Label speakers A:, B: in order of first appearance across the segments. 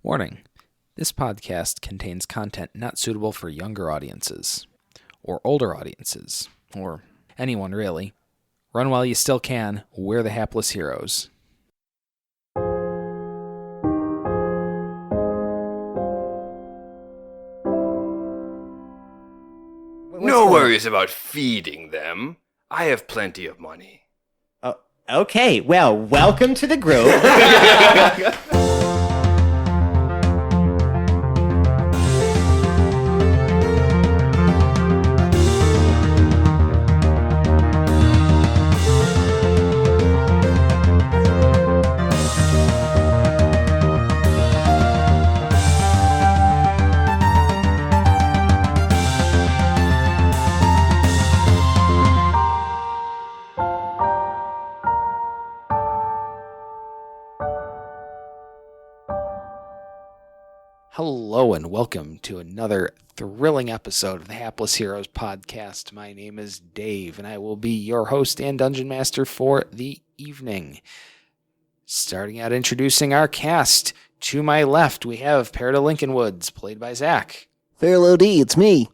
A: Warning: this podcast contains content not suitable for younger audiences, or older audiences, or anyone really. Run while you still can. We're the hapless heroes.
B: No worries about feeding them. I have plenty of money.
C: Oh, okay, well, welcome to the group.
A: Hello and welcome to another thrilling episode of the Hapless Heroes podcast. My name is Dave and I will be your host and dungeon master for the evening. Starting out introducing our cast. To my left we have Perida Lincolnwoods, played by Zach.
D: Farrell D, it's me.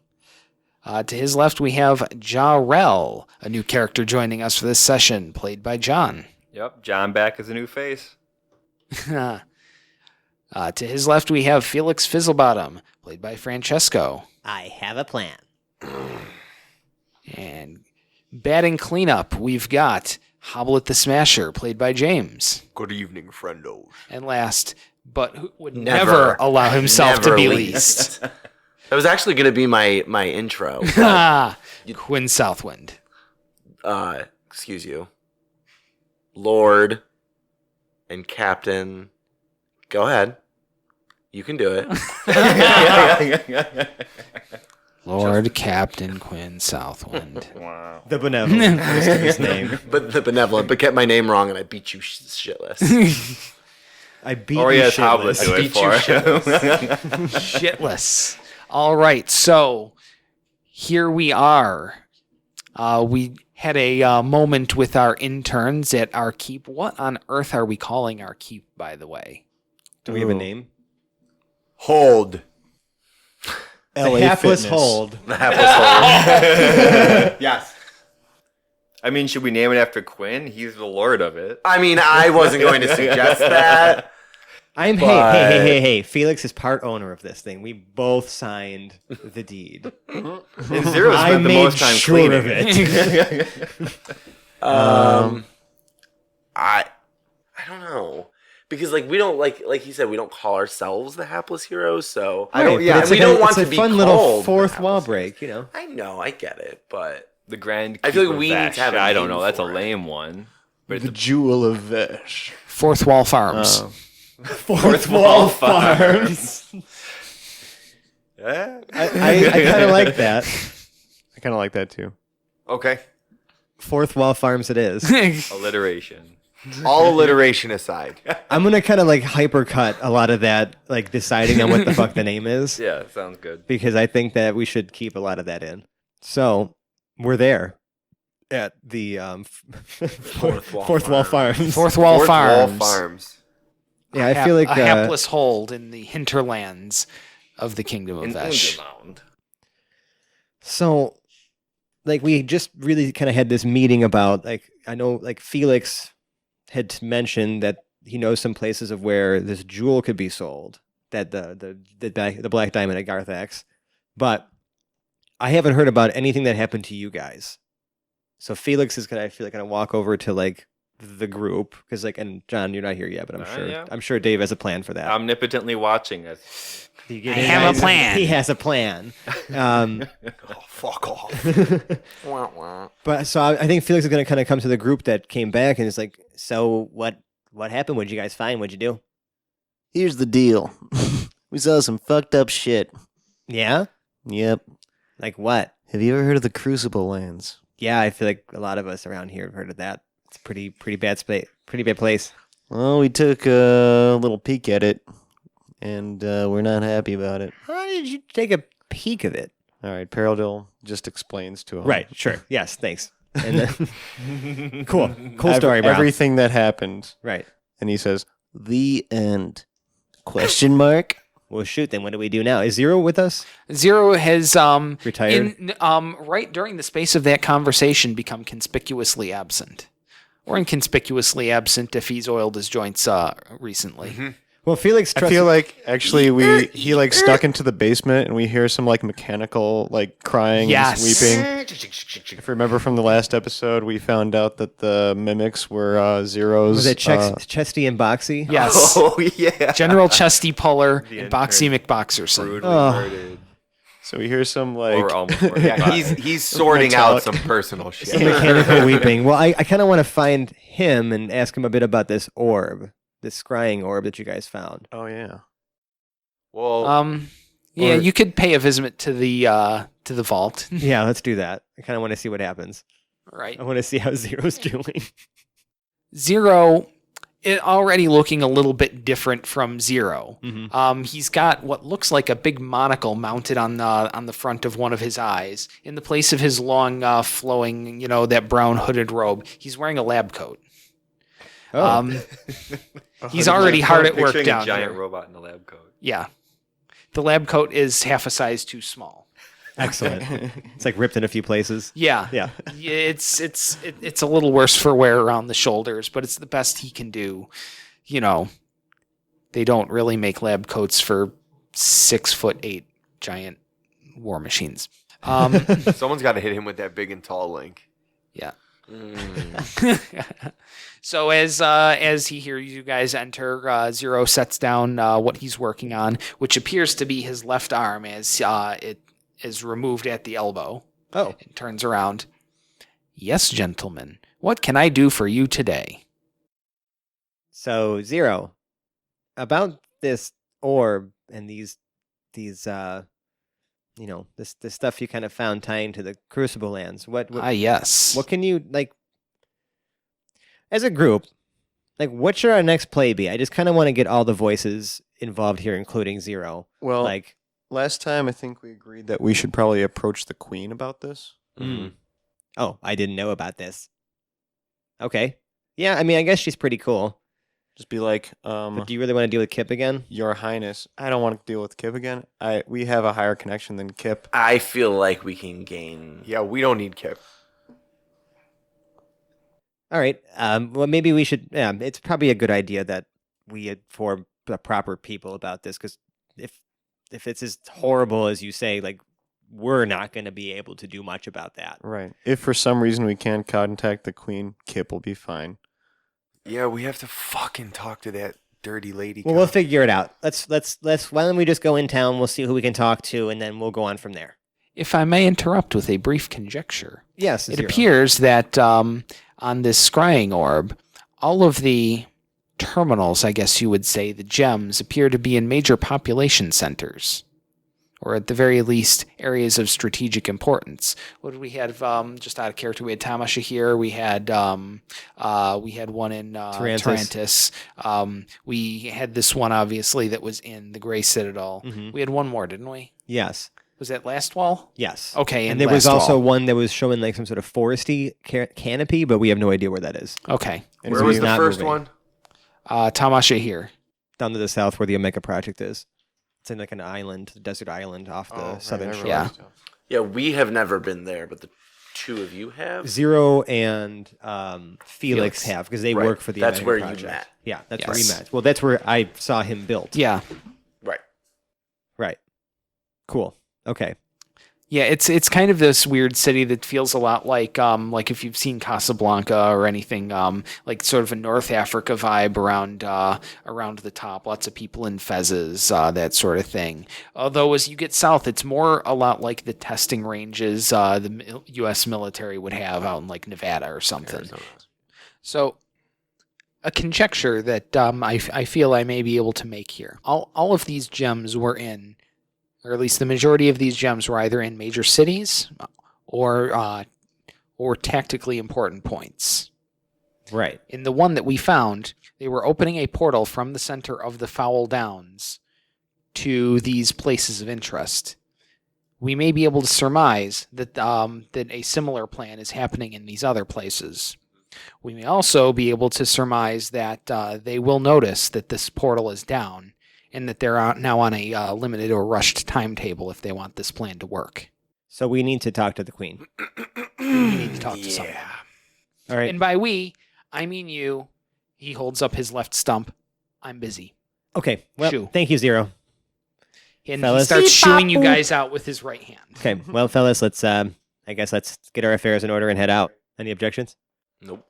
A: To his left we have Jarrell, a new character joining us for this session, played by John.
B: Yep, John back as a new face.
A: To his left, we have Felix Fizzlebottom, played by Francesco.
C: I have a plan.
A: And batting cleanup, we've got Hoblet the Smasher, played by James.
E: Good evening, friendos.
A: And last, but who would never allow himself to be least.
D: That was actually going to be my intro.
A: Quinn Southwind.
D: Excuse you. Lord and Captain. Go ahead. You can do it.
A: Lord Captain Quinn Southwind.
B: Wow.
C: The benevolent was his name.
D: But the benevolent, but kept my name wrong and I beat you shitless.
C: I beat
B: Or
C: you
B: yes, Hoblet
C: shitless.
B: do it for him.
A: Shitless. All right, so here we are. We had a moment with our interns at our keep. What on earth are we calling our keep, by the way?
C: Do we have a name?
E: Hold.
C: The
E: LA
C: hapless
E: Fitness.
C: hold.
D: The hapless hold.
E: Yes.
B: I mean, should we name it after Quinn? He's the lord of it.
D: I mean, I wasn't going to suggest that.
C: Hey. Felix is part owner of this thing. We both signed the deed.
B: And Zero
C: I
B: spent the
C: made
B: most time
C: sure
B: cleaning
C: of
B: it.
D: I don't know. Because we don't like he said, we don't call ourselves the hapless heroes, so
C: Right, but
D: yeah,
C: it's
D: we
C: like
D: don't want
C: it's
D: to
C: a
D: be
C: fun
D: called
C: little
D: the
C: fourth wall
D: hapless
C: break, you know.
D: I know, I get it, but
B: The Grand
D: I feel like
B: Keep
D: we
B: of
D: need to have a
B: Vash. I don't
D: name
B: know. That's a
D: for it.
B: lame one. But
E: The Jewel of Vesh.
A: Fourth Wall Farms.
C: Fourth wall farms.
B: Yeah.
C: I kind of like that.
E: I kind of like that too.
B: Okay.
C: Fourth wall farms it is.
B: Alliteration.
E: All alliteration aside.
C: I'm gonna kind of hypercut a lot of that, deciding on what the fuck the name is,
B: Yeah, sounds good.
C: because I think that we should keep a lot of that in. So we're there at the
D: Fourth Wall
C: Fourth Wall
D: Farms.
C: Farms.
A: Fourth Wall
D: Fourth
A: Farms.
D: Wall Farms.
C: Yeah, I feel like
A: a hapless hold in the hinterlands of the Kingdom of
B: In
A: Vesh.
B: Undermound.
C: so. We just really kind of had this meeting about I know Felix had mentioned that he knows some places of where this jewel could be sold, that the black diamond at Garthax, but I haven't heard about anything that happened to you guys. So Felix is gonna walk over to the group because and John, you're not here yet, but I'm sure Dave has a plan for that.
B: Omnipotently watching us.
A: I have a plan.
C: He has a plan.
E: Oh, fuck off.
C: But so I think Felix is going to kind of come to the group that came back and is like, so what happened? What'd you guys find? What'd you do?
D: Here's the deal. We saw some fucked up shit.
C: Yeah?
D: Yep.
C: Like what?
D: Have you ever heard of the Crucible Lands?
C: Yeah, I feel like a lot of us around here have heard of that. It's a pretty bad pretty bad place.
D: Well, we took a little peek at it, and we're not happy about it.
C: How did you take a peek of it?
E: All right, Peridil just explains to him.
C: Right, sure. Yes, thanks. And then, cool story, bro.
E: Everything that happened.
C: Right.
E: And he says,
D: The end.
E: Question mark?
C: Well, shoot. Then what do we do now? Is Zero with us?
A: Zero has
C: Retired?
A: right during the space of that conversation become conspicuously absent. Or inconspicuously absent if he's oiled his joints recently.
C: Well, Felix
E: I
C: trusts.
E: feel like actually he like stuck into the basement and we hear some like mechanical like crying
A: Yes.
E: and weeping. If you remember from the last episode, we found out that the mimics were Zero's.
C: Was it Chesty and Boxy?
A: Yes.
D: Oh yeah.
A: General Chesty Puller
B: The
A: and Boxy McBoxerson.
B: Brutally
C: Oh.
B: murdered.
E: So we hear some like
B: Or almost murdered.
D: Yeah, he's sorting out
E: Metallic.
D: some personal shit.
C: Some mechanical weeping. Well, I kind of want to find him and ask him a bit about this orb, this scrying orb that you guys found.
E: oh yeah.
D: Well,
A: Yeah,
C: Or-
A: you could pay a visit to the vault.
C: Yeah, let's do that. I kind of want to see what happens.
A: Right.
C: I want to see how Zero's doing.
A: Zero, it already looking a little bit different from Zero.
C: Mm-hmm.
A: He's got what looks like a big monocle mounted on the front of one of his eyes. In the place of his long, flowing, that brown hooded robe, he's wearing a lab coat.
C: Oh,
A: He's already hard at work
B: Picturing
A: down
B: a giant
A: here.
B: robot in a lab coat.
A: Yeah, the lab coat is half a size too small.
C: excellent. It's like ripped in a few places.
A: Yeah,
C: Yeah.
A: it's a little worse for wear around the shoulders, but it's the best he can do. They don't really make lab coats for 6'8" giant war machines.
D: someone's got to hit him with that big and tall link.
A: Yeah.
D: Mm.
A: So as he hears you guys enter, Zero sets down what he's working on, which appears to be his left arm, as it is removed at the elbow.
C: Oh,
A: And turns around. Yes, gentlemen. What can I do for you today?
C: so Zero, about this orb and these this stuff you kind of found tying to the Crucible lands. What
A: Yes.
C: what can you like as a group? Like, what should our next play be? I just kind of want to get all the voices involved here, including Zero.
E: Well,
C: Like,
E: last time I think we agreed that we should probably approach the queen about this.
C: oh, I didn't know about this. Okay, yeah, I mean, I guess she's pretty cool.
E: Just be like,
C: But do you really want to deal with Kip again?
E: Your Highness, I don't want to deal with Kip again. We have a higher connection than Kip.
D: I feel like we can gain.
E: Yeah, we don't need Kip.
C: All right. Well, maybe we should. Yeah, it's probably a good idea that we inform the proper people about this, because if it's as horrible as you say, like, we're not going to be able to do much about that.
E: Right. If for some reason we can't contact the queen, Kip will be fine.
D: Yeah, we have to fucking talk to that dirty lady.
C: Well, we'll figure it out. Let's. Why don't we just go in town? We'll see who we can talk to, and then we'll go on from there.
A: If I may interrupt with a brief conjecture.
C: Yes.
A: It
C: Zero.
A: appears that on this scrying orb, all of the terminals, I guess you would say, the gems, appear to be in major population centers, or at the very least, areas of strategic importance. What did we have? Just out of character, we had Tamasha here. We had one in Tarantus. We had this one, obviously, that was in the Grey Citadel.
C: Mhm.
A: We had one more, didn't we?
C: Yes.
A: Was that Last Wall?
C: Yes.
A: Okay,
C: And there was
A: Last
C: also
A: Wall.
C: one that was showing like some sort of foresty canopy, but we have no idea where that is.
A: Okay.
C: And
D: Where
C: it's
D: was the
C: not
D: first
C: moving.
D: one?
A: Tamasha here.
C: Down to the south where the Omega project is. It's in like an island, desert island off the southern shore.
A: Yeah.
D: Yeah, we have never been there, but the two of you have.
C: Zero and Felix
A: Felix.
C: have, because they
D: Right.
C: work for the
D: That's
C: Omega
D: where you
C: project.
D: met.
C: Yeah, that's where we
A: Yes.
C: met. Well, that's where I saw him built.
A: Yeah.
D: Right.
C: Right. Cool. Okay.
A: Yeah, it's kind of this weird city that feels a lot like if you've seen Casablanca or anything, like sort of a North Africa vibe around the top. Lots of people in fezzes, that sort of thing. Although as you get south, it's more a lot like the testing ranges the U.S. military would have out in like Nevada or something.
D: Arizona.
A: So, a conjecture that I feel I may be able to make here. All of these gems were in, or at least the majority of these gems were either in major cities or tactically important points.
C: Right.
A: In the one that we found, they were opening a portal from the center of the Foul Downs to these places of interest. We may be able to surmise that that a similar plan is happening in these other places. We may also be able to surmise that they will notice that this portal is down and that they're now on a limited or rushed timetable if they want this plan to work.
C: So we need to talk to the queen.
A: We need to talk to someone.
C: All right.
A: And by we, I mean you. He holds up his left stump. I'm busy.
C: Okay. Well,
A: Shoo.
C: thank you, Zero.
A: And
C: Fellas.
A: he starts shooing you guys out with his right hand.
C: Okay. Well, fellas, let's get our affairs in order and head out. Any objections?
D: Nope.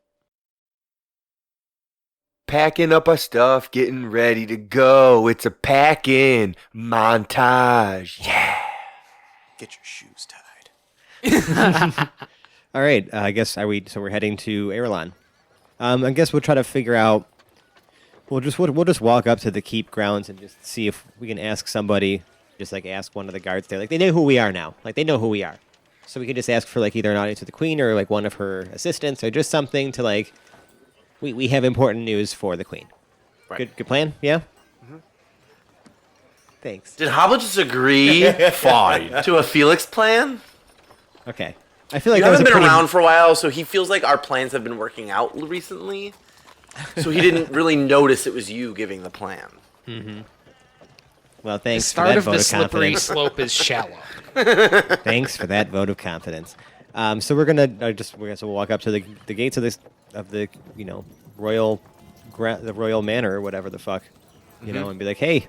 B: Packing up our stuff, getting ready to go. It's a pack-in montage. Yeah.
E: Get your shoes tied.
C: All right. I guess so we're heading to Arylon. I guess we'll try to figure out. We'll just walk up to the keep grounds and just see if we can ask somebody. Just like ask one of the guards there. Like they know who we are now. Like they know who we are. So we can just ask for like either an audience with the queen or like one of her assistants or just something to like. We have important news for the queen.
D: Right.
C: Good plan. Yeah. Thanks.
D: Did Hobble just agree
B: Fine.
D: to a Felix plan?
C: Okay. I feel like
D: You
C: that was
D: haven't
C: a
D: been
C: pretty-
D: around for a while, so he feels like our plans have been working out recently. So he didn't really notice it was you giving the plan.
C: Well,
A: The
C: thanks for
A: start
C: that
A: of
C: vote
A: the
C: of
A: slippery
C: confidence.
A: slope is shallow.
C: Thanks for that vote of confidence. So we're gonna we'll walk up to the gates of the royal the royal manor or whatever the fuck, and be like, hey,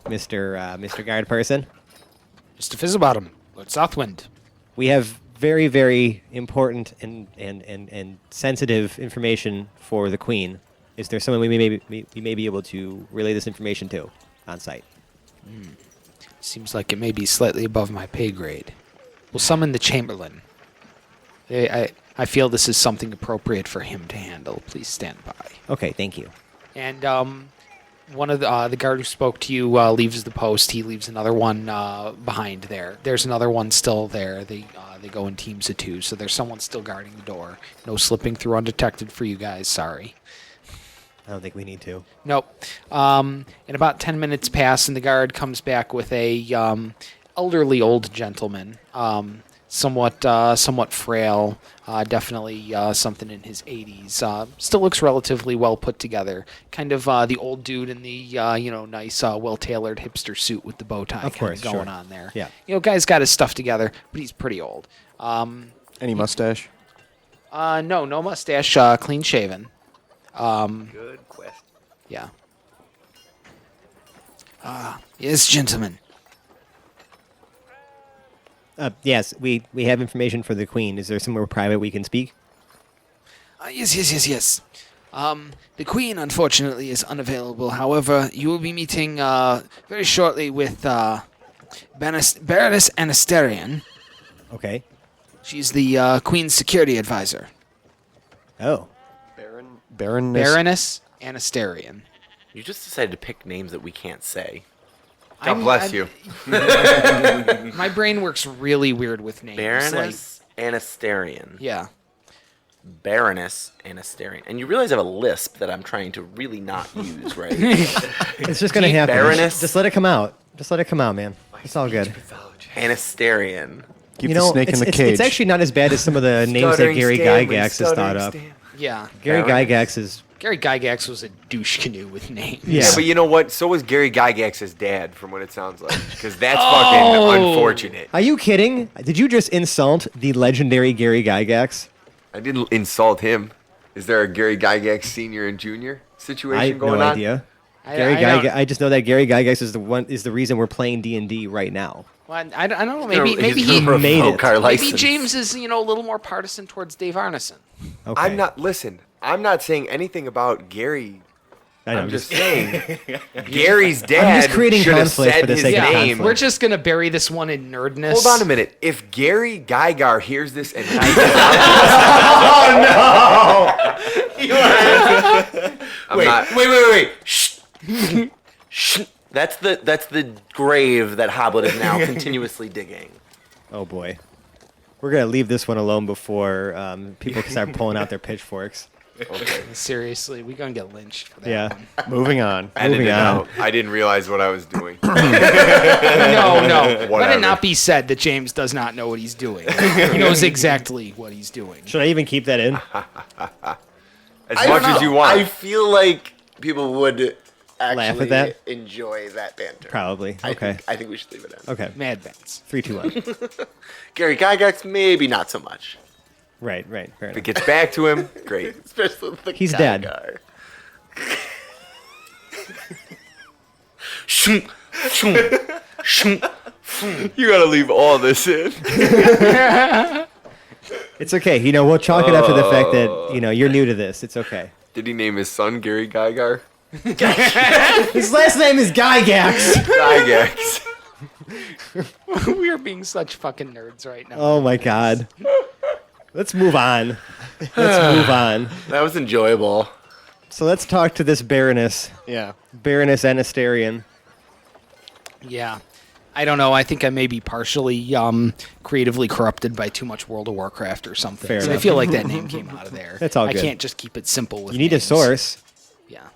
C: Mr. Guard person,
A: Just a Fizzlebottom, Lord Southwind.
C: we have very very important and sensitive information for the queen. Is there someone we may be able to relay this information to on site?
A: Seems like it may be slightly above my pay grade. We'll summon the Chamberlain. I feel this is something appropriate for him to handle. Please stand by.
C: Okay, thank you.
A: And one of the guard who spoke to you leaves the post. He leaves another one behind there. There's another one still there. They go in teams of two, so there's someone still guarding the door. No slipping through undetected for you guys. Sorry.
C: I don't think we need to.
A: Nope. And about 10 minutes pass, and the guard comes back with a elderly old gentleman, somewhat frail, definitely something in his 80s. Still looks relatively well put together. Kind of the old dude in the nice, well-tailored hipster suit with the bow tie
C: Of course,
A: going
C: sure.
A: on there.
C: Yeah.
A: Guy's got his stuff together, but he's pretty old.
E: Any mustache?
A: No mustache, clean shaven.
B: Good question.
A: Yeah. Yes, gentlemen.
C: Yes, we have information for the queen. Is there somewhere private we can speak?
A: Yes. The Queen, unfortunately, is unavailable. However, you will be meeting very shortly with Baroness Anasterian.
C: Okay.
A: She's the Queen's security advisor.
C: Oh.
E: Baroness?
A: Baroness Anasterian.
D: You just decided to pick names that we can't say.
B: God bless you.
A: My brain works really weird with names.
D: Baroness Anasterian.
A: Yeah.
D: Baroness Anasterian. And you realize I have a lisp that I'm trying to really not use, right?
C: It's just gonna happen.
D: Baroness?
C: Just let it come out. Just let it come out, man. It's all good.
D: Anasterian.
E: Keep the snake in the cage.
C: It's actually not as bad as some of the names that Gary Gygax has thought up.
A: Yeah.
C: Gary
D: Baroness.
C: Gygax is...
A: Gary Gygax was a douche canoe with names.
C: Yeah.
B: Yeah, but you know what? So was Gary Gygax's dad, from what it sounds like. Because that's fucking unfortunate.
C: Are you kidding? Did you just insult the legendary Gary Gygax?
B: I didn't insult him. Is there a Gary Gygax senior and junior
C: I
B: situation
C: have
B: going
C: no
B: on?
C: idea.
A: I
C: I just know that Gary Gygax is the reason we're playing D&D right now.
A: Well, I don't know.
D: He's
A: Maybe
D: gonna
A: he
C: made
D: revoke
C: it.
D: our
A: maybe
D: license.
A: James is a little more partisan towards Dave Arneson.
C: Okay.
B: I'm not saying anything about Gary.
C: I know,
B: I'm just saying Gary's dad
C: I'm just creating
B: should have
C: conflict for
B: said
C: the
B: his
C: sake of
B: name.
C: conflict.
A: We're just gonna bury this one in nerdness.
B: Hold on a minute. If Gary Gygar hears this and
D: Wait. Shh. Shh. That's the grave that Hoblet is now continuously digging.
C: Oh boy. We're going to leave this one alone before people start pulling out their pitchforks.
A: Seriously, we're gonna get lynched for that
C: Yeah.
A: one.
E: Moving on.
C: Moving on.
B: I didn't realize what I was doing.
A: No. Let
B: Whatever.
A: it not be said that James does not know what he's doing. He knows exactly what he's doing.
C: Should I even keep that in?
B: As much as you want.
D: I feel like people would
C: laugh at that?
D: enjoy that banter.
C: Probably.
D: I
C: Okay.
D: think we should leave it in.
C: Okay.
A: Mad Vance.
C: 3, 2, 1.
D: Gary Gygax, maybe not so much.
C: Right. Fair
B: If it
C: enough.
B: gets back to him, great.
D: Especially the
C: He's
D: guy
C: dead.
D: guy. Shoom, shoom, shoom.
B: You gotta leave all this in.
C: It's okay. We'll chalk it up to the fact that, you're new to this. It's okay.
B: Did he name his son Gary Gygar?
C: His last name is Gygax.
B: Gygax.
A: We are being such fucking nerds right now.
C: Oh my god. Let's move on.
D: That was enjoyable.
C: So let's talk to this Baroness.
E: Yeah.
C: Baroness Anasterian.
A: Yeah. I don't know. I think I may be partially creatively corrupted by too much World of Warcraft or something.
C: Fair
A: So I
C: enough.
A: feel like that name came out of there.
C: That's all
A: I
C: good.
A: can't just keep it simple with
C: You need a
A: names.
C: source.
A: Yeah.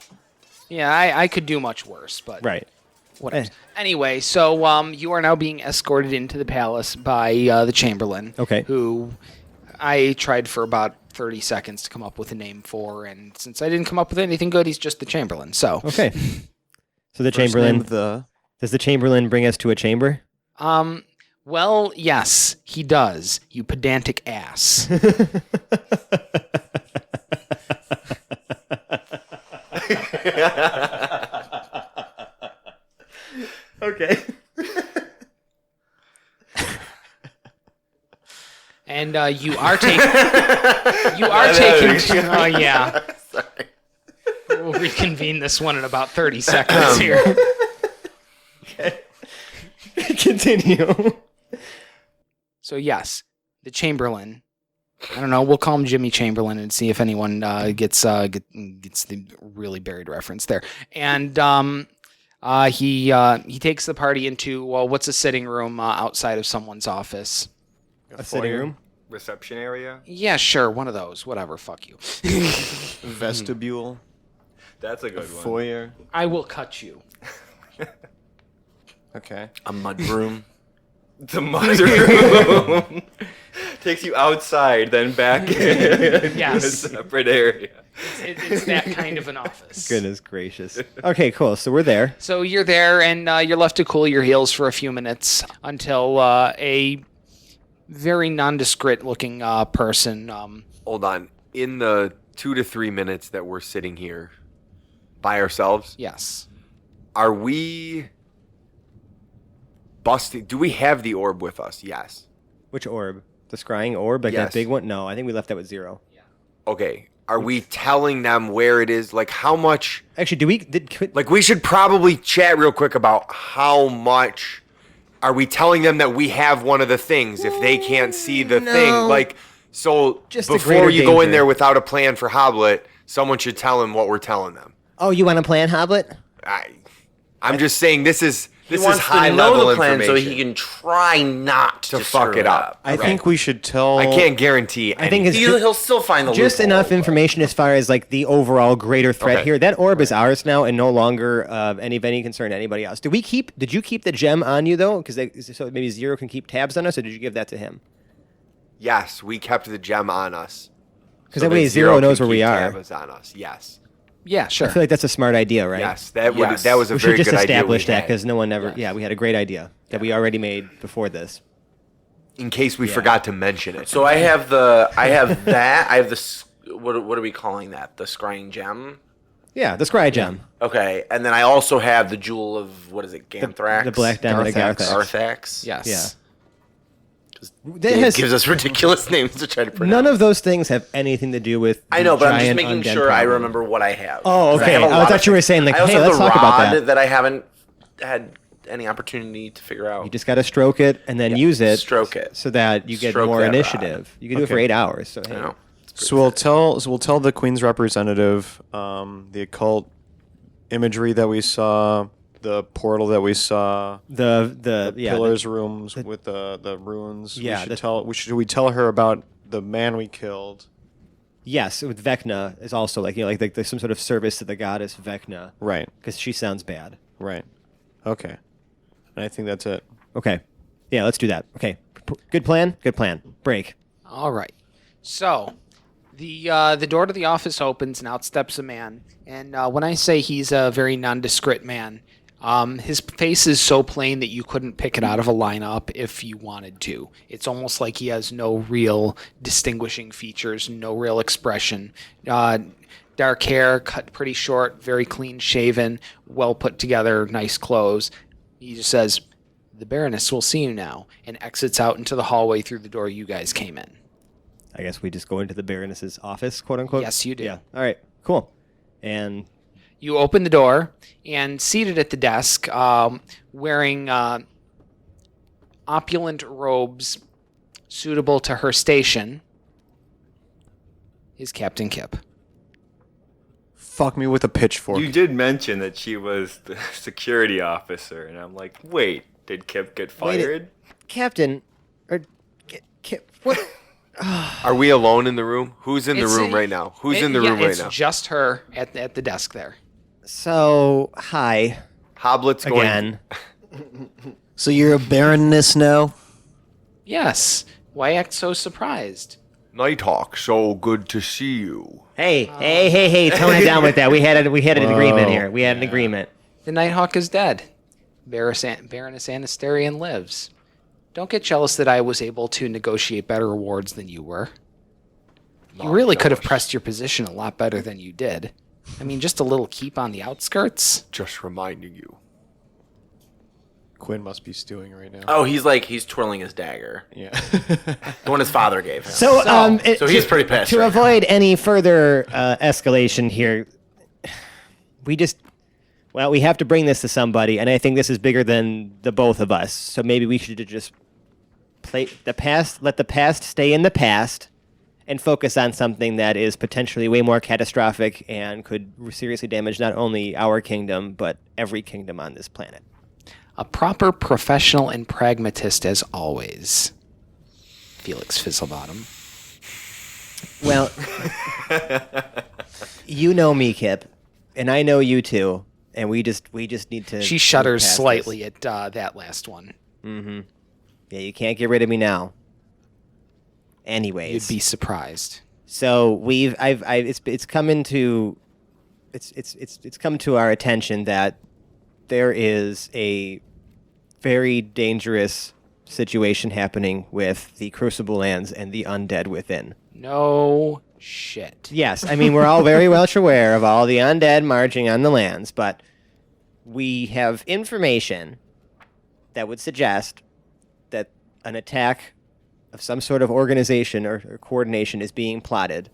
A: Yeah, I could do much worse, but
C: Right.
A: whatever.
C: Eh.
A: Anyway, so you are now being escorted into the palace by the Chamberlain.
C: Okay.
A: Who I tried for about 30 seconds to come up with a name for, and since I didn't come up with anything good, he's just the Chamberlain. So,
C: Okay. So the
E: First
C: Chamberlain.
E: name the
C: Does the Chamberlain bring us to a chamber?
A: well, yes, he does. You pedantic ass.
C: Okay.
A: And you are taking. Oh yeah.
D: Sorry.
A: We'll reconvene this one in about 30 seconds here.
C: Continue.
A: So yes, the Chamberlain. I don't know. We'll call him Jimmy Chamberlain and see if anyone gets the really buried reference there. And he takes the party into what's a sitting room outside of someone's office.
C: A sitting room.
B: Reception area.
A: Yeah, sure, one of those. Whatever. Fuck you.
E: vestibule,
B: That's a good one.
E: foyer.
A: I will cut you.
E: Okay.
D: A mud room.
B: The mud room. Takes you outside, then back in.
A: Yes.
B: To a separate area.
A: It's that kind of an office.
C: Goodness gracious. Okay, cool. So we're there.
A: So you're there, and you're left to cool your heels for a few minutes until a very nondescript-looking person.
B: Hold on. In the 2 to 3 minutes that we're sitting here by ourselves,
A: Yes.
B: are we busting? Do we have the orb with us? Yes.
C: Which orb? The scrying orb? Like
B: Yes.
C: that big one? No, I think we left that with 0.
B: Okay. Are we telling them where it is? Like how much?
C: Actually,
B: Like we should probably chat real quick about how much. Are we telling them that we have one of the things if they can't see the thing? Like, so
C: Just the
B: before
C: greater
B: you go in
C: danger.
B: there without a plan for Hoblet, someone should tell them what we're telling them.
C: Oh, you want to plan Hoblet?
B: I'm just saying this is
D: He wants
B: high
D: to know
B: level
D: the plan
B: information
D: so he can try not
B: to
D: to
B: fuck
D: screw
B: it up.
E: I think we should tell.
B: I can't guarantee.
C: I think it's
D: He'll still find the
C: just
D: loophole,
C: enough
D: but-
C: information as far as like the overall greater threat
B: Okay.
C: here. That orb is ours now and no longer any of any concern to anybody else. Did you keep the gem on you though? Because so maybe 0 can keep tabs on us, or did you give that to him?
B: Yes, we kept the gem on us.
C: Because that way 0 knows
B: can
C: where we
B: keep
C: are.
B: tabs on us. Yes.
A: Yeah, sure.
C: I feel like that's a smart idea, right?
B: Yes, that
D: Yes.
B: was a
C: We
B: very
C: should just
B: good idea.
C: establish
B: we
C: that
B: had.
C: because no one ever. Yeah, we had a great idea that we already made before this.
B: In case we forgot to mention it.
D: So I have that. I have the. What are we calling that? The scrying gem.
C: Yeah, the scry gem.
D: Okay, and then I also have the jewel of what is it? Ganthrax.
C: The black diamond of
E: Garthax.
C: Garthax.
D: Garthax.
A: Yes.
C: Yeah. That
D: Dave
C: has,
D: gives us ridiculous names to try to pronounce.
C: none of those things have anything to do with.
D: I know,
C: the
D: but I'm just
C: giant
D: making
C: undead
D: sure I
C: problem.
D: remember what I have.
C: Oh,
D: 'Cause
C: okay.
D: have a
C: I
D: lot
C: thought
D: of
C: you were
D: things.
C: saying, like,
D: I also
C: hey,
D: have
C: let's
D: the
C: talk about
D: rod
C: that.
D: that I haven't had any opportunity to figure out.
C: You just got to stroke it and then use it.
D: Stroke it.
C: so that you get
D: Stroke
C: more
D: that rod.
C: initiative. You can do it for
E: Okay.
C: 8 hours. So hey.
D: I know.
E: So we'll tell the Queen's representative the occult imagery that we saw, the portal that we saw,
C: the
E: the
C: yeah,
E: pillars rooms with the runes.
C: Yeah,
E: we tell her about the man we killed.
C: yes, with Vecna is also like like there's some sort of service to the goddess Vecna
E: Right.
C: because she sounds bad.
E: Right. Okay. And I think that's it.
C: Okay, yeah, let's do that. Okay, good plan. Good plan. Break.
A: All right. So, The door to the office opens and out steps a man. And when I say he's a very nondescript man, his face is so plain that you couldn't pick it out of a lineup if you wanted to. It's almost like he has no real distinguishing features, no real expression. Dark hair, cut pretty short, very clean shaven, well put together, nice clothes. He just says, "The Baroness will see you now," and exits out into the hallway through the door you guys came in.
C: I guess we just go into the Baroness's office, quote unquote.
A: Yes, you do.
C: Yeah. All right. Cool. And
A: You open the door, and seated at the desk, wearing opulent robes suitable to her station, is Captain Kip.
E: Fuck me with a pitchfork.
F: You did mention that she was the security officer, and I'm like, wait, did Kip get fired?
C: Captain, or what?
B: Are we alone in the room? Who's in the
A: It's
B: room
A: a-
B: right now? Who's in the room right
A: it's
B: now?
A: just her at the desk there.
C: So, hi
B: Hoblet's going.
C: again.
E: So you're a baroness now?
A: Yes. Why act so surprised?
B: Nighthawk, so good to see you.
C: Hey! Tone it down with that. We had an agreement here. We had an agreement.
A: The Nighthawk is dead. Baroness Anasterian lives. Don't get jealous that I was able to negotiate better rewards than you were. You really could have pressed your position a lot better than you did. I mean, just a little keep on the outskirts.
B: Just reminding you.
E: Quinn must be stewing right now.
D: Oh, he's twirling his dagger.
E: Yeah.
D: The one his father gave him. So he's pretty pissed
C: To
D: right
C: avoid any further escalation here, we have to bring this to somebody, and I think this is bigger than the both of us. So maybe we should just let the past stay in the past, and focus on something that is potentially way more catastrophic and could seriously damage not only our kingdom, but every kingdom on this planet.
A: A proper professional and pragmatist as always. Felix Fizzlebottom.
C: Well, you know me, Kip, and I know you too, and we just need to.
A: She
C: move
A: shudders
C: past
A: slightly at that last one.
C: this. Yeah, you can't get rid of me now. Anyways,
A: You'd be surprised.
C: so it's come to our attention that there is a very dangerous situation happening with the Crucible lands and the undead within.
A: No shit.
C: Yes, I mean, we're all very well aware of all the undead marching on the lands, but we have information that would suggest that an attack of some sort of organization or coordination is being plotted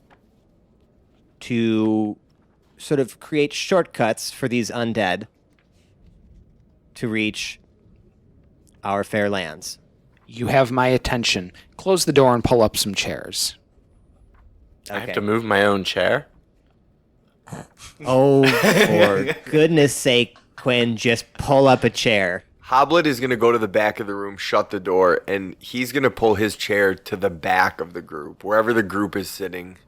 C: to sort of create shortcuts for these undead to reach our fair lands.
A: You have my attention. Close the door and pull up some chairs.
D: I have to move my own chair.
C: Oh, for goodness sake, Quinn, just pull up a chair.
B: Hoblet is going to go to the back of the room, shut the door, and he's going to pull his chair to the back of the group, wherever the group is sitting.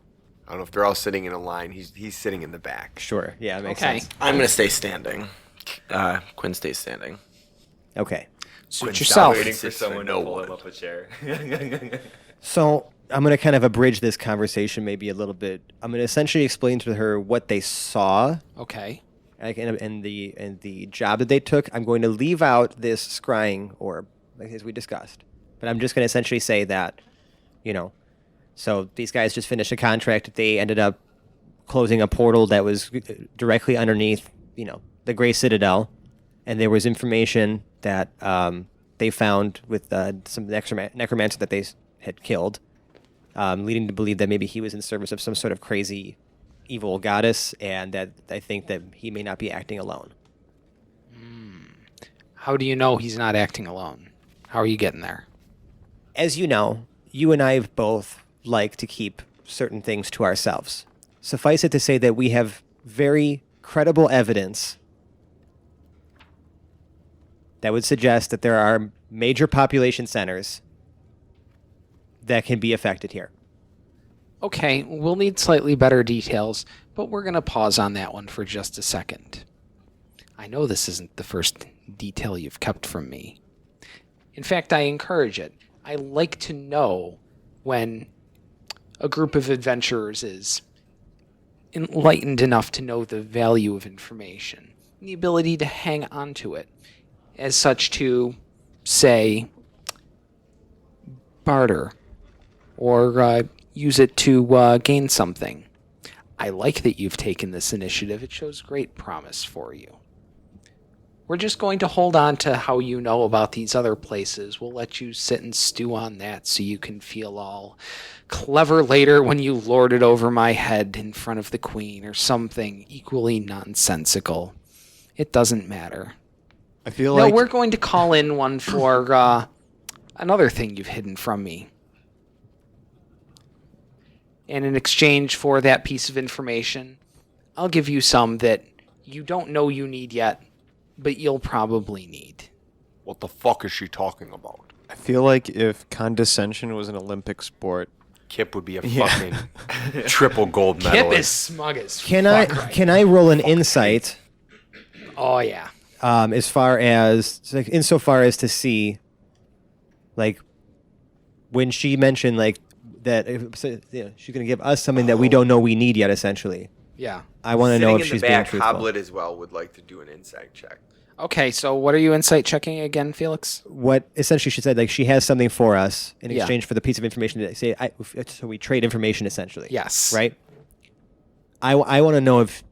B: I don't know if they're all sitting in a line. He's sitting in the back.
C: Sure, yeah, it makes
A: Okay.
C: sense.
D: I'm gonna stay standing. Quinn stays standing.
C: Okay.
A: Suit yourself.
F: Waiting for
B: Sits
F: someone
B: there,
F: to
B: no
F: pull
B: one.
F: him up a chair.
C: So I'm going to kind of abridge this conversation maybe a little bit. I'm going to essentially explain to her what they saw
A: Okay.
C: and the job that they took. I'm going to leave out this scrying orb, like as we discussed. But I'm just going to essentially say that, so these guys just finished a contract. They ended up closing a portal that was directly underneath, the Grey Citadel. And there was information that they found with some necromancer that they had killed, leading to believe that maybe he was in service of some sort of crazy evil goddess, and that I think that he may not be acting alone.
A: How do you know he's not acting alone? How are you getting there?
C: As you know, you and I both like to keep certain things to ourselves. Suffice it to say that we have very credible evidence that would suggest that there are major population centers that can be affected here.
A: Okay, we'll need slightly better details, but we're going to pause on that one for just a second. I know this isn't the first detail you've kept from me. In fact, I encourage it. I like to know when a group of adventurers is enlightened enough to know the value of information, and the ability to hang on to it, as such to, say, barter, or use it to gain something. I like that you've taken this initiative. It shows great promise for you. We're just going to hold on to how you know about these other places. We'll let you sit and stew on that so you can feel all clever later when you lord it over my head in front of the queen or something equally nonsensical. It doesn't matter.
E: I feel
A: No,
E: like
A: we're going to call in one for another thing you've hidden from me. And in exchange for that piece of information, I'll give you some that you don't know you need yet, but you'll probably need.
B: What the fuck is she talking about?
E: I feel like if condescension was an Olympic sport,
B: Kip would be a fucking triple gold
A: Kip
B: medalist.
A: is smug as
C: Can
A: fuck.
C: I can I roll an insight?
A: Oh, yeah.
C: As far as like, insofar as to see, like, when she mentioned like that, she's gonna give us something that we don't know we need yet. Essentially,
A: Yeah.
C: I want to know if
B: Sitting in
C: she's
B: the
C: being
B: back,
C: truthful.
B: Hoblet as well would like to do an insight check.
A: Okay, so what are you insight checking again, Felix?
C: What essentially she said, like she has something for us in
A: Yeah.
C: exchange for the piece of information that say, so we trade information essentially.
A: Yes.
C: Right. I want to know if,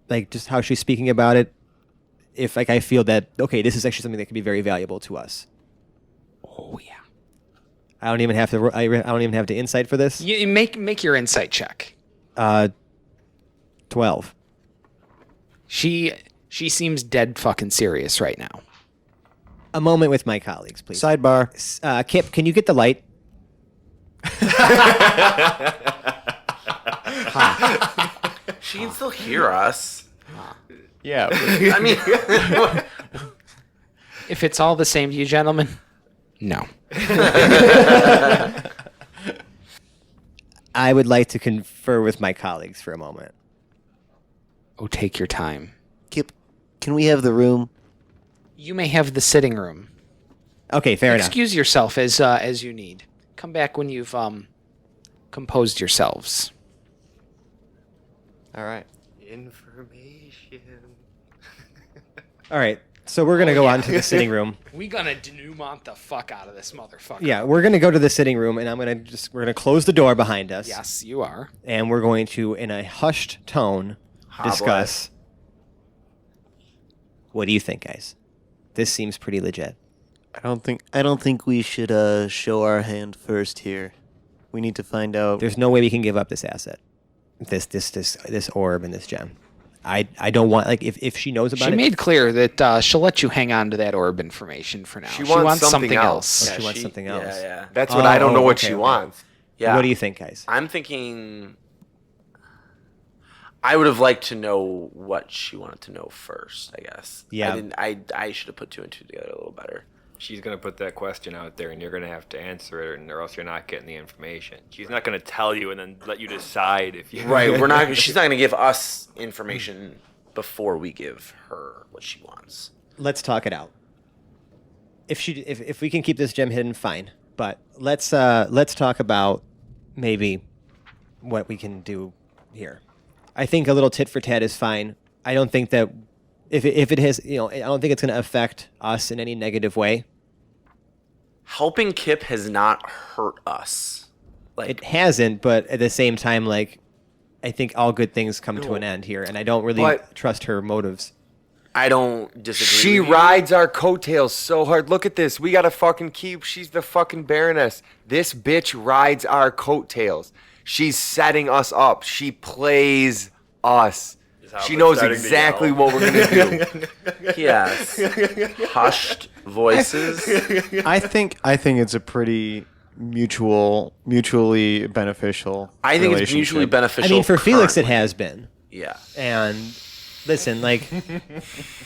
C: like, just how she's speaking about it. If like I feel that okay, this is actually something that could be very valuable to us.
A: Oh, yeah.
C: I don't even have to. I don't even have to insight for this.
A: You make your insight check.
C: 12.
A: She seems dead fucking serious right now.
C: A moment with my colleagues, please.
E: sidebar.
C: Kip, can you get the light?
D: She can still hear us.
E: Yeah.
D: I mean,
A: If it's all the same to you, gentlemen, no.
C: I would like to confer with my colleagues for a moment.
A: Oh, take your time.
G: Kip, can we have the room?
A: You may have the sitting room.
C: Okay, fair enough.
A: Excuse yourself as you need. Come back when you've composed yourselves.
E: All right.
B: Information.
C: All right, so we're gonna go on to the sitting room.
A: We gonna denouement the fuck out of this motherfucker.
C: Yeah, we're gonna go to the sitting room, and we're gonna close the door behind us.
A: Yes, you are.
C: And we're going to, in a hushed tone, discuss. What do you think, guys? This seems pretty legit.
E: I don't
G: think we should show our hand first here. We need to find out.
C: There's no way we can give up this asset, this orb and this gem. I don't want, like, if she knows about
A: She
C: it.
A: made clear that she'll let you hang on to that orb information for now.
B: She wants something else.
C: Oh, she wants something else.
D: Yeah, yeah.
B: That's what I don't know what
C: okay,
B: she
C: okay.
B: wants.
D: Yeah.
C: What do you think, guys?
D: I'm thinking I would have liked to know what she wanted to know first, I guess.
C: Yeah.
D: I should have put two and two together a little better.
F: She's going to put that question out there, and you're going to have to answer it, or else you're not getting the information. She's not going to tell you and then let you decide if you...
D: Right, she's not going to give us information before we give her what she wants.
C: Let's talk it out. If we can keep this gem hidden, fine. But let's talk about maybe what we can do here. I think a little tit for tat is fine. I don't think that if it has, I don't think it's going to affect us in any negative way.
D: Helping Kip has not hurt us. Like,
C: It hasn't, but at the same time, like, I think all good things come to an end here, and I don't really
B: But-
C: trust her motives.
D: I don't disagree.
B: She
D: with you.
B: rides our coattails so hard. Look at this. We got a fucking keep. She's the fucking Baroness. This bitch rides our coattails. She's setting us up. She plays us. She knows exactly what we're going to do.
D: Yes. Hushed voices.
E: I think it's a pretty mutually beneficial.
D: I think it's mutually
E: relationship.
D: beneficial.
C: I mean, for Felix, it
D: currently.
C: has been.
D: Yeah.
C: And listen, like,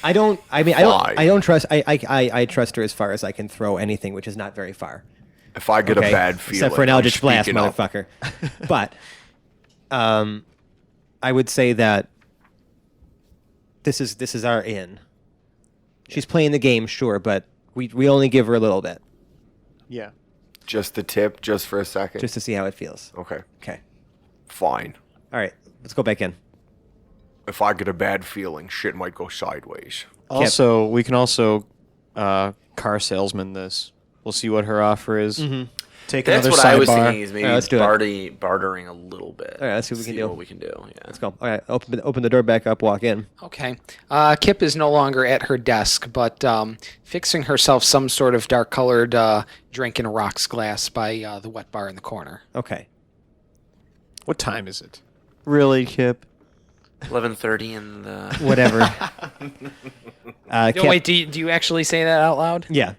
C: I don't trust. I trust her as far as I can throw anything, which is not very far.
B: If I get
C: Okay?
B: a bad feeling,
C: Except for an
B: I'm
C: Eldritch Blast,
B: speaking up.
C: motherfucker. But, I would say that this is our in. She's playing the game, sure, but we only give her a little bit.
E: Yeah.
B: Just the tip, just for a second.
C: just to see how it feels.
B: Okay,
C: Okay.
B: fine.
C: All right. Let's go back in.
B: If I get a bad feeling, shit might go sideways.
E: Also, we can also car salesman this. We'll see what her offer is. Take
D: That's
E: another
D: what I was
E: sidebar.
D: thinking. Is maybe
C: Alright, let's do it.
D: bartering a little bit.
C: All right, let's see what we can do.
D: What we can do. Yeah.
C: Let's go. All right. Open the door back up. Walk in.
A: Okay. Kip is no longer at her desk, but fixing herself some sort of dark-colored drink in a rocks glass by the wet bar in the corner.
C: Okay.
E: What time is it?
G: Really, Kip?
D: 11:30 in the.
C: Whatever.
A: No,
C: Cap-
A: wait, do you actually say that out loud?
C: Yeah.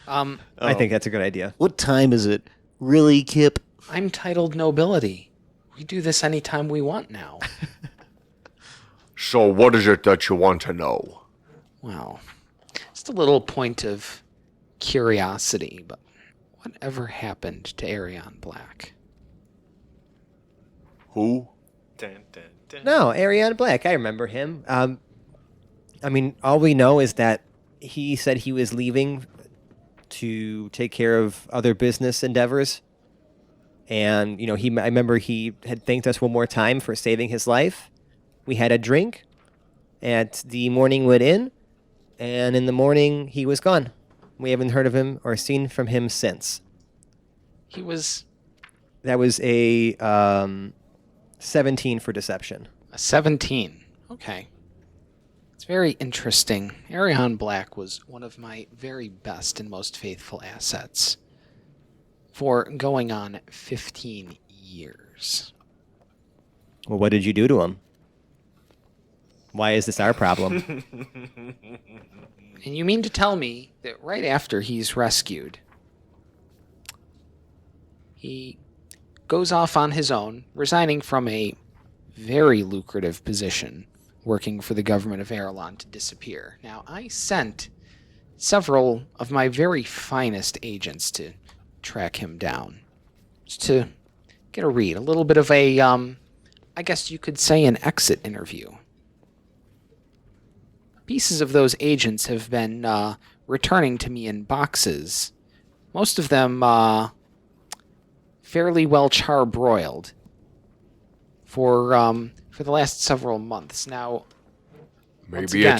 A: Um,
C: I think that's a good idea.
G: What time is it? Really, Kip?
A: I'm titled nobility. We do this anytime we want now.
B: So what is it that you want to know?
A: Well, just a little point of curiosity, but whatever happened to Arion Black?
B: Who?
C: No, Ariana Black. I remember him. I mean, all we know is that he said he was leaving to take care of other business endeavors. And, you know, I remember he had thanked us one more time for saving his life. We had a drink at the Morningwood Inn, and in the morning he was gone. We haven't heard of him or seen from him since.
A: He was
C: That was a 17 for deception.
A: a 17. Okay. It's very interesting. Arion Black was one of my very best and most faithful assets for going on 15 years.
C: Well, what did you do to him? Why is this our problem?
A: And you mean to tell me that right after he's rescued, he goes off on his own, resigning from a very lucrative position working for the government of Arylon to disappear. Now, I sent several of my very finest agents to track him down, just to get a read, a little bit of a, I guess you could say an exit interview. Pieces of those agents have been returning to me in boxes, most of them fairly well charbroiled for the last several months. Now, once
B: Maybe
A: again,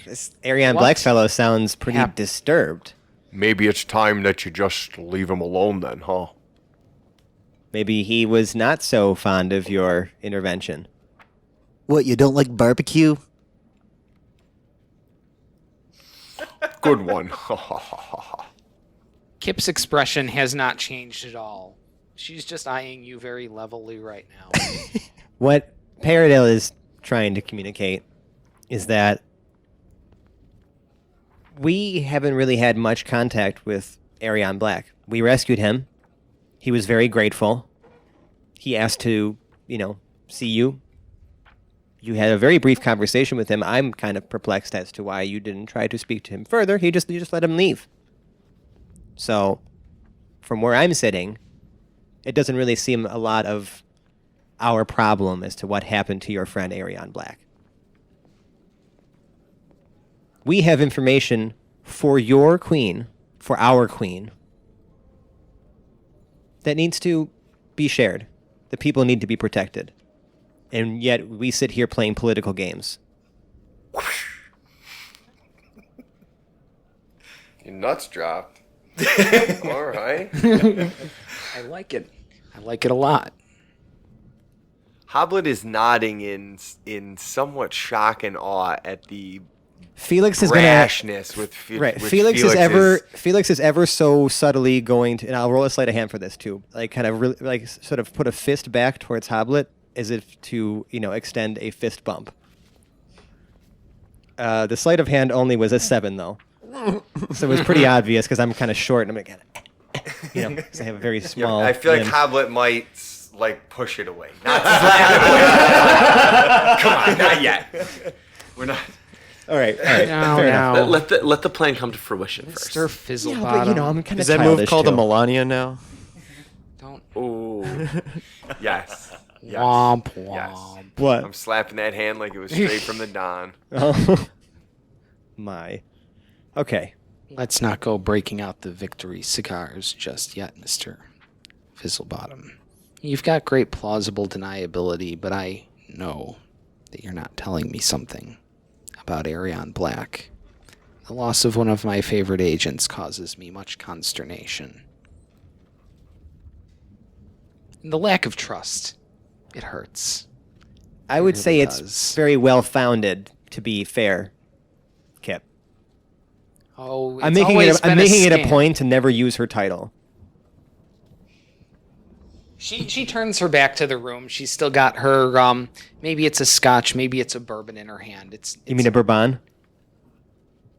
C: This Ariane
A: What
C: Blackfellow sounds pretty
A: hap-
C: disturbed.
B: Maybe it's time that you just leave him alone then, huh?
C: Maybe he was not so fond of your intervention.
G: What, you don't like barbecue?
B: Good one.
A: Kip's expression has not changed at all. She's just eyeing you very levelly right now.
C: What Paradale is trying to communicate is that we haven't really had much contact with Ariane Black. We rescued him. He was very grateful. He asked to, see you. You had a very brief conversation with him. I'm kind of perplexed as to why you didn't try to speak to him further. You just let him leave. So, from where I'm sitting, it doesn't really seem a lot of our problem as to what happened to your friend Ariane Black. We have information for your queen, for our queen, that needs to be shared. The people need to be protected. And yet we sit here playing political games.
B: Your nuts dropped. All right.
A: I like it. I like it a lot.
B: Hoblet is nodding in somewhat shock and awe at the
C: Felix is going
B: rashness with
C: right.
B: with
C: Felix
B: Felix's-
C: is ever so subtly going to, and I'll roll a sleight of hand for this too. Like kind of really, like sort of put a fist back towards Hoblet as if to extend a fist bump. The sleight of hand only was a 7 though, so it was pretty obvious because I'm kind of short and I'm like, because I have a very small.
B: I feel like
C: limbs.
B: Hoblet might push it away. Not slap it. Come on, not yet. We're not.
C: All right. Fair enough.
A: Now,
D: Let the plan come to fruition first.
A: Mr. Fizzlebottom.
C: Yeah, but I'm kind of
E: Is that move called a Melania now?
A: Don't
B: Ooh. Yes. Yes.
A: womp womp.
B: Yes.
C: What?
B: I'm slapping that hand like it was straight from the Don.
C: Oh my. Okay.
A: Let's not go breaking out the victory cigars just yet, Mr. Fizzlebottom. You've got great plausible deniability, but I know that you're not telling me something about Arylon Black. The loss of one of my favorite agents causes me much consternation. And the lack of trust, it hurts.
C: I would say
A: really
C: it's
A: does.
C: very well founded, to be fair, Kip.
A: Oh,
C: I'm
A: it's
C: making
A: always
C: it. I'm
A: been
C: making it a
A: scam.
C: point to never use her title.
A: She turns her back to the room. She's still got her maybe it's a scotch, maybe it's a bourbon in her hand. It's
C: You mean a Bourbon?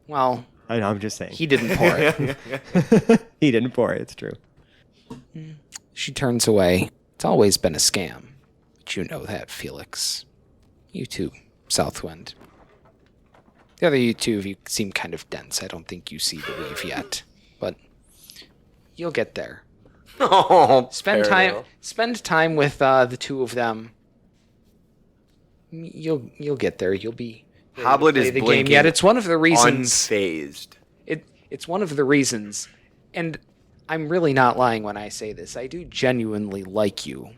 A: well,
C: I'm just saying.
A: he didn't pour it.
C: He didn't pour it. It's true.
A: She turns away. It's always been a scam. But you know that, Felix. You too, Southwind. The other you two of you seem kind of dense. I don't think you see the weave yet. But you'll get there.
B: Oh,
A: Spend time with the two of them. You'll get there. You'll be ready to
B: Hoblet
A: play
B: is
A: the game
B: blinking
A: yet. It's one of the reasons.
B: unfazed.
A: It's one of the reasons, and I'm really not lying when I say this. I do genuinely like you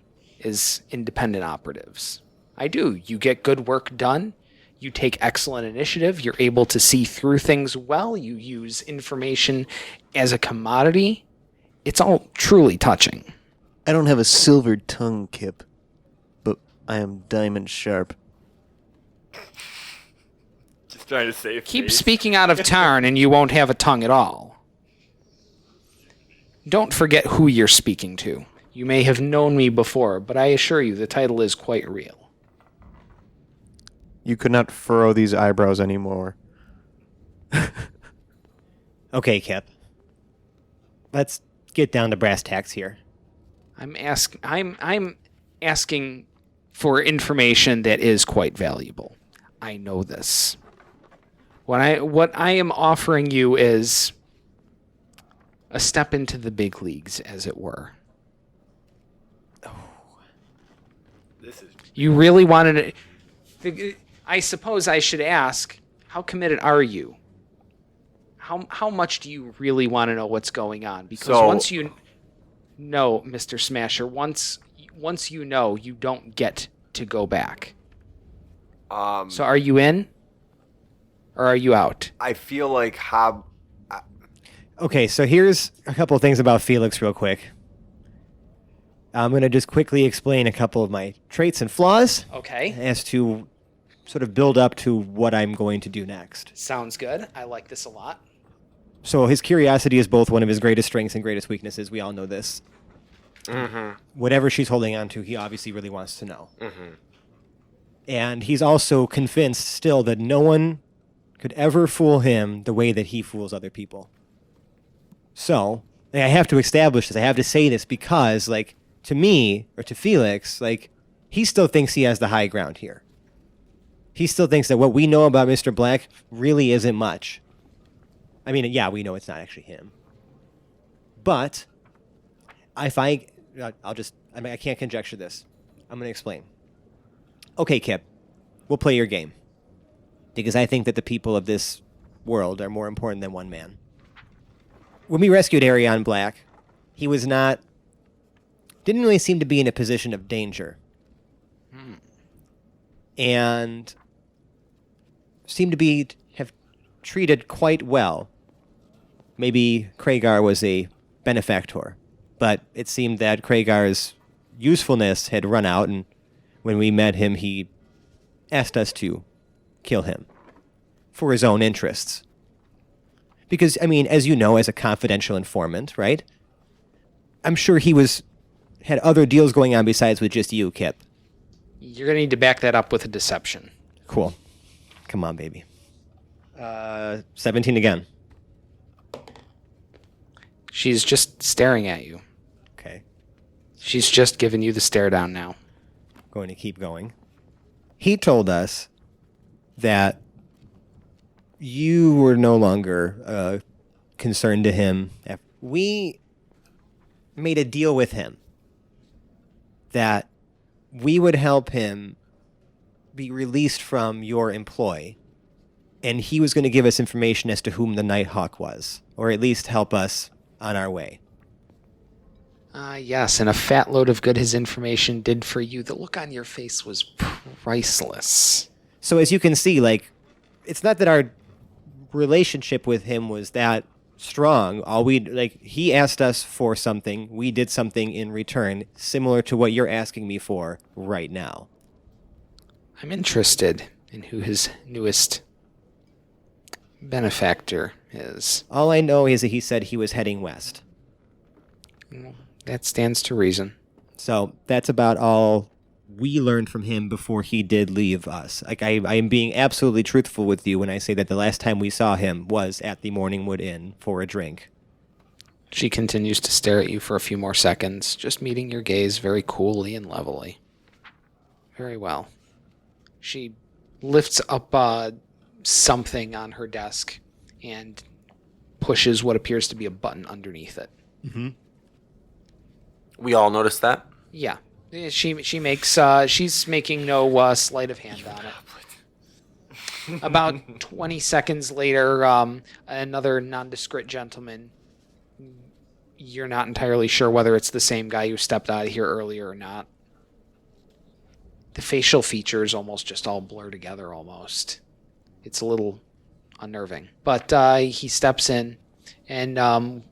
A: as independent operatives. I do. You get good work done. You take excellent initiative. You're able to see through things well. You use information as a commodity. It's all truly touching.
G: I don't have a silvered tongue, Kip, but I am diamond sharp.
F: Just trying to save
A: Keep
F: face.
A: speaking out of turn and you won't have a tongue at all. Don't forget who you're speaking to. You may have known me before, but I assure you the title is quite real.
E: You could not furrow these eyebrows anymore.
C: Okay, Kip. Let's get down to brass tacks here.
A: I'm asking for information that is quite valuable. I know this. What I am offering you is a step into the big leagues, as it were.
F: This is
A: You really wanted it. I suppose I should ask, how committed are you? How much do you really want to know what's going on? Because
B: So-
A: once you know, Mr. Smasher, once you know, you don't get to go back. So are you in? Or are you out?
B: I feel like
C: Okay, so here's a couple of things about Felix real quick. I'm going to just quickly explain a couple of my traits and flaws
A: Okay.
C: as to sort of build up to what I'm going to do next.
A: Sounds good. I like this a lot.
C: So his curiosity is both one of his greatest strengths and greatest weaknesses. We all know this. Whatever she's holding on to, he obviously really wants to know. And he's also convinced still that no one could ever fool him the way that he fools other people. So, I have to establish this. I have to say this because, like, to me, or to Felix, like, he still thinks he has the high ground here. He still thinks that what we know about Mr. Black really isn't much. I mean, yeah, we know it's not actually him. But, I can't conjecture this. I'm going to explain. Okay, Kip, we'll play your game. Because I think that the people of this world are more important than one man. When we rescued Arylon Black, he was didn't really seem to be in a position of danger. And seemed to have treated quite well. Maybe Kragar was a benefactor, but it seemed that Kragar's usefulness had run out, and when we met him, he asked us to kill him for his own interests. Because, I mean, as you know, as a confidential informant, right? I'm sure he had other deals going on besides with just you, Kip.
A: You're going to need to back that up with a deception.
C: Cool. Come on, baby. 17 again.
A: She's just staring at you.
C: Okay.
A: She's just giving you the stare down now.
C: Going to keep going. He told us that you were no longer concerned to him. We made a deal with him that we would help him be released from your employ and he was going to give us information as to whom the Nighthawk was, or at least help us on our way.
A: Yes, and a fat load of good his information did for you. The look on your face was priceless.
C: So as you can see, like, it's not that our relationship with him was that strong. He asked us for something, we did something in return, similar to what you're asking me for right now.
A: I'm interested in who his newest benefactor is.
C: All I know is that he said he was heading west.
A: Well, that stands to reason.
C: So that's about all we learned from him before he did leave us. Like, I am being absolutely truthful with you when I say that the last time we saw him was at the Morningwood Inn for a drink.
A: She continues to stare at you for a few more seconds, just meeting your gaze very coolly and levelly. Very well. She lifts up something on her desk and pushes what appears to be a button underneath it.
C: Mm-hmm.
D: We all noticed that.
A: Yeah. She makes she's making no sleight of hand on it. About 20 seconds later, another nondescript gentleman. You're not entirely sure whether it's the same guy who stepped out of here earlier or not. The facial features almost just all blur together almost. It's a little unnerving. But he steps in, and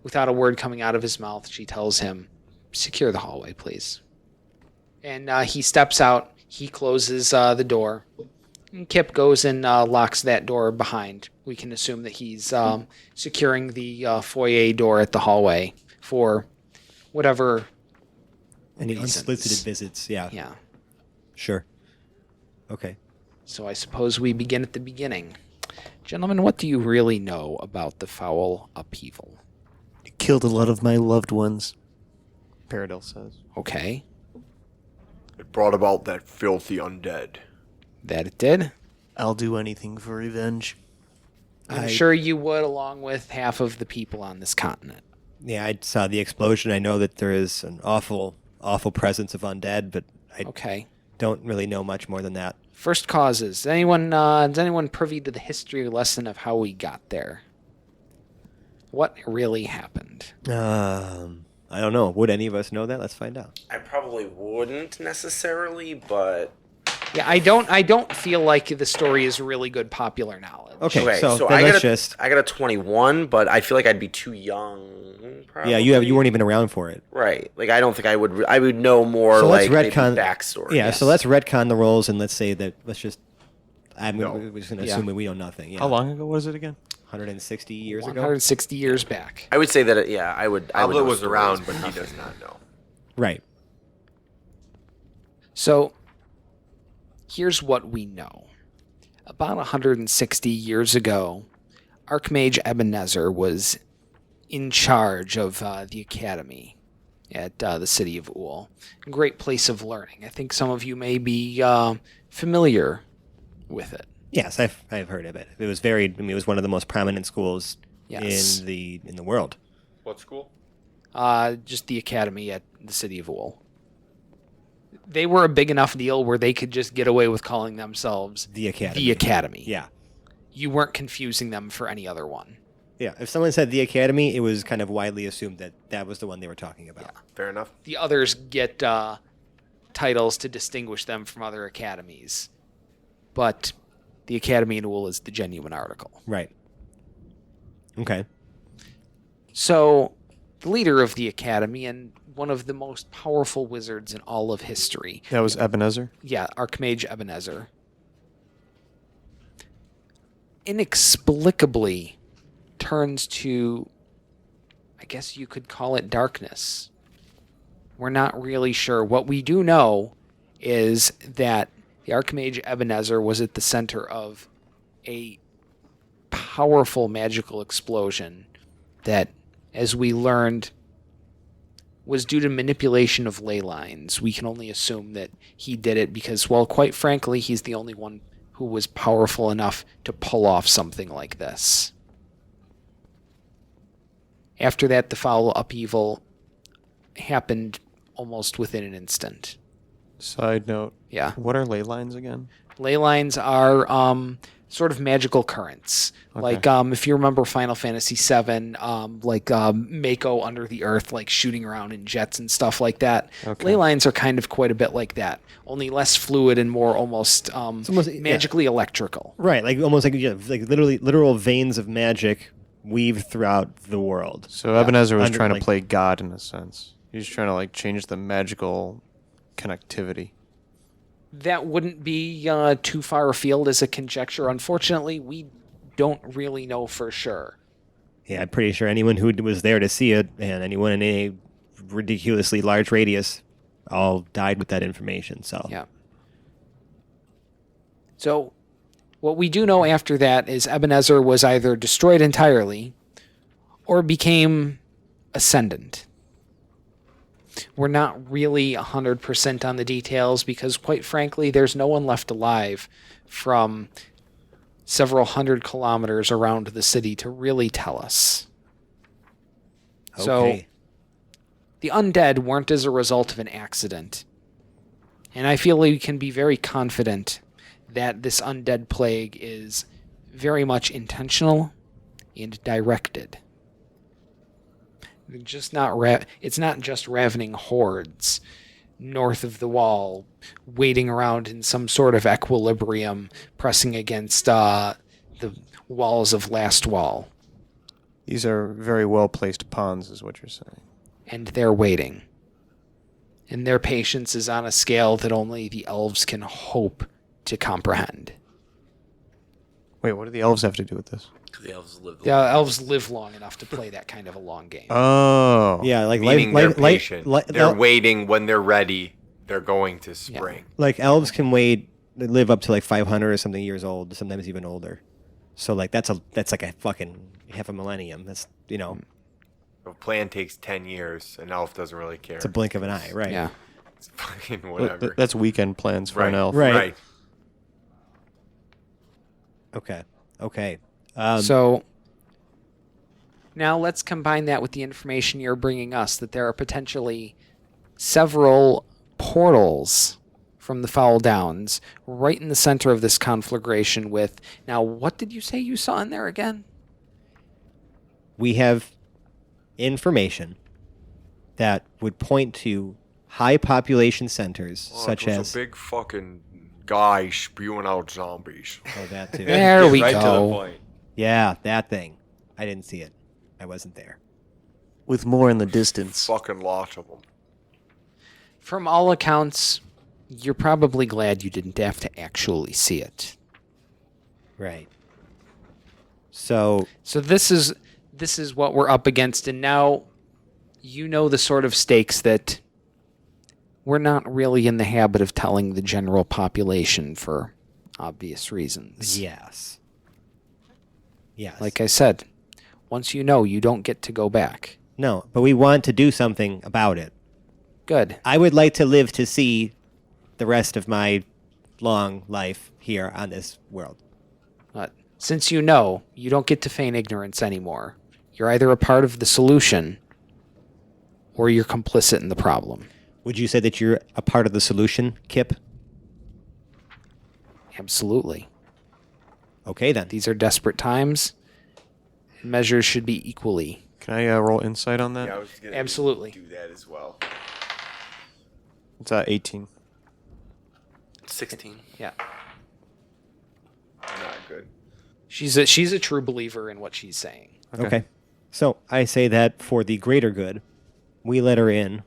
A: without a word coming out of his mouth, she tells him, "Secure the hallway, please." And he steps out. He closes the door. And Kip goes and locks that door behind. We can assume that he's securing the foyer door at the hallway for whatever
C: Any
A: reasons.
C: unsolicited visits, yeah.
A: Yeah.
C: Sure. Okay.
A: So I suppose we begin at the beginning. Gentlemen, what do you really know about the foul upheaval?
G: It killed a lot of my loved ones.
E: Paradil says.
A: Okay.
B: It brought about that filthy undead.
A: That it did?
G: I'll do anything for revenge.
A: I'm sure you would, along with half of the people on this continent.
C: Yeah, I saw the explosion. I know that there is an awful, awful presence of undead, but I
A: Okay.
C: don't really know much more than that.
A: First causes. Is anyone privy to the history lesson of how we got there? What really happened?
C: I don't know. Would any of us know that? Let's find out.
D: I probably wouldn't necessarily, but
A: Yeah, I don't feel like the story is really good popular knowledge.
C: Okay, so then
D: I
C: let's
D: got
C: just...
D: I got a 21, but I feel like I'd be too young. Probably.
C: Yeah, you weren't even around for it.
D: Right. Like I don't think I would. I would know more
C: So let's
D: like maybe
C: retcon
D: backstory.
C: Yeah, so let's retcon the roles and let's say that we're just going to
A: Yeah.
C: assume that we know nothing. Yeah.
E: How long ago was it again?
C: 160 years ago.
A: 160 years back.
D: I would say that. I would. I would
B: Albert
D: know
B: was
D: stories,
B: around, but he
D: nothing.
B: does not know.
C: Right.
A: So, here's what we know. About 160 years ago, Archmage Ebenezer was in charge of the academy at the city of Uhl. A great place of learning. I think some of you may be familiar with it.
C: Yes, I've heard of it. It was it was one of the most prominent schools
A: Yes.
C: in the world.
B: What school?
A: Just the academy at the city of Uhl. They were a big enough deal where they could just get away with calling themselves
C: The academy.
A: the academy.
C: Yeah.
A: You weren't confusing them for any other one.
C: Yeah. If someone said the academy, it was kind of widely assumed that that was the one they were talking about.
B: Fair enough.
A: The others get titles to distinguish them from other academies. But the academy in Uhl is the genuine article.
C: Right. Okay.
A: So, the leader of the academy and one of the most powerful wizards in all of history.
E: That was Ebenezer.
A: Yeah, Archmage Ebenezer. Inexplicably turns to, I guess you could call it darkness. We're not really sure. What we do know is that the Archmage Ebenezer was at the center of a powerful magical explosion that, as we learned, was due to manipulation of ley lines. We can only assume that he did it because, well, quite frankly, he's the only one who was powerful enough to pull off something like this. After that, the foul upheaval happened almost within an instant.
E: Side note.
A: Yeah.
E: What are ley lines again?
A: Ley lines are sort of magical currents.
E: Okay.
A: Like if you remember Final Fantasy VII, Mako under the earth, like shooting around in jets and stuff like that.
E: Okay.
A: Ley lines are kind of quite a bit like that, only less fluid and more almost, magically electrical.
C: Right, like almost like literally literal veins of magic weave throughout the world.
E: So Ebenezer was
C: Under,
E: trying
C: like-
E: to play God in a sense. He's trying to like change the magical connectivity.
A: That wouldn't be too far afield as a conjecture. Unfortunately, we don't really know for sure.
C: Yeah, I'm pretty sure anyone who was there to see it and anyone in a ridiculously large radius all died with that information. So
A: Yeah. So, what we do know after that is Ebenezer was either destroyed entirely or became ascendant. We're not really 100% on the details because, quite frankly, there's no one left alive from several hundred kilometers around the city to really tell us. So,
C: okay.
A: the undead weren't as a result of an accident. And I feel we can be very confident that this undead plague is very much intentional and directed. Just not it's not just ravening hordes north of the wall, waiting around in some sort of equilibrium, pressing against the walls of Last Wall.
E: These are very well placed pawns, is what you're saying.
A: And they're waiting. And their patience is on a scale that only the elves can hope to comprehend.
E: Wait, what do the elves have to do with this?
D: Because the elves live.
A: The elves live long enough to play that kind of a long game.
E: Oh.
C: Yeah, like
B: Meaning they're patient. They're
C: like,
B: waiting. When they're ready, they're going to spring.
C: like elves can wait, they live up to like 500 or something years old, sometimes even older. So like that's like a fucking half a millennium. That's
B: A plan takes 10 years. An elf doesn't really care.
C: it's a blink of an eye, right?
A: Yeah.
B: It's fucking
E: Well,
B: whatever.
E: that's weekend plans for an
B: Right.
E: elf.
C: Right. Okay.
A: So now let's combine that with the information you're bringing us that there are potentially several portals from the Foul Downs right in the center of this conflagration with, now what did you say you saw in there again?
C: we have information that would point to high population centers such as
B: big fucking guy spewing out zombies.
C: oh, that too.
A: There we
F: right to the
A: go.
F: point.
C: Yeah, that thing. I didn't see it. I wasn't there.
G: With more in the distance.
B: Fucking lots of them.
A: From all accounts, you're probably glad you didn't have to actually see it.
C: Right. So
A: So this is what we're up against, and now you know the sort of stakes that we're not really in the habit of telling the general population for obvious reasons.
C: yes. Yes.
A: Like I said, once you know, you don't get to go back.
C: no, but we want to do something about it.
A: Good.
C: I would like to live to see the rest of my long life here on this world.
A: But since you know, you don't get to feign ignorance anymore. You're either a part of the solution or you're complicit in the problem.
C: Would you say that you're a part of the solution, Kip?
A: Absolutely.
C: Okay, then.
A: These are desperate times. Measures should be equally.
E: Can I roll insight on that?
B: Yeah, I was gonna
A: Absolutely.
B: do that as well.
E: It's 18.
D: 16.
A: Yeah.
B: Not good.
A: She's a true believer in what she's saying.
C: Okay. So I say that for the greater good, we let her in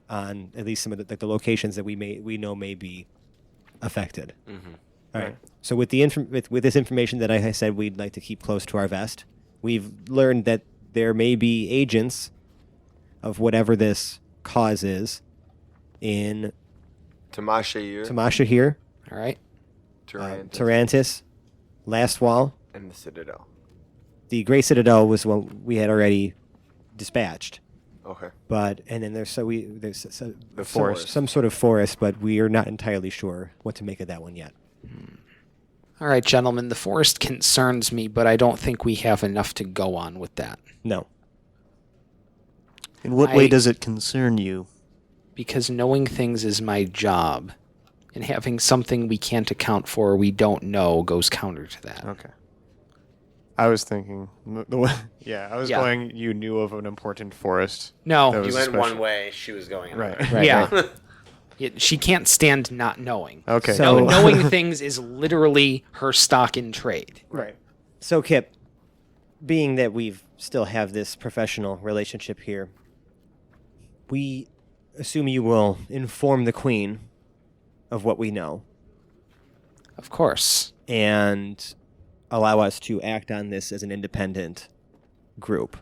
C: on at least some of the locations that we know may be affected.
D: Mm-hmm.
C: All right. So with the with this information that I said we'd like to keep close to our vest, we've learned that there may be agents of whatever this cause is in
B: Tamasha
C: here,
A: All right.
C: Tarantis, Last Wall.
B: and the Citadel.
C: The Grey Citadel was one we had already dispatched.
B: Okay.
C: And then there's
B: The forest.
C: some sort of forest, but we are not entirely sure what to make of that one yet.
A: All right, gentlemen, the forest concerns me, but I don't think we have enough to go on with that.
C: No.
G: In what way does it concern you?
A: Because knowing things is my job. And having something we can't account for, we don't know, goes counter to that.
E: Okay. I was thinking, I was
A: Yeah.
E: going, you knew of an important forest.
A: No.
E: That
D: You
E: was
D: went
E: special.
D: one way, she was going
E: Right.
D: another.
C: Right,
A: yeah.
C: right.
A: She can't stand not knowing.
E: Okay.
C: So-
A: No, knowing things is literally her stock in trade.
C: Right. So, Kip, being that we've still have this professional relationship here, we assume you will inform the Queen of what we know
A: Of course.
C: and allow us to act on this as an independent group.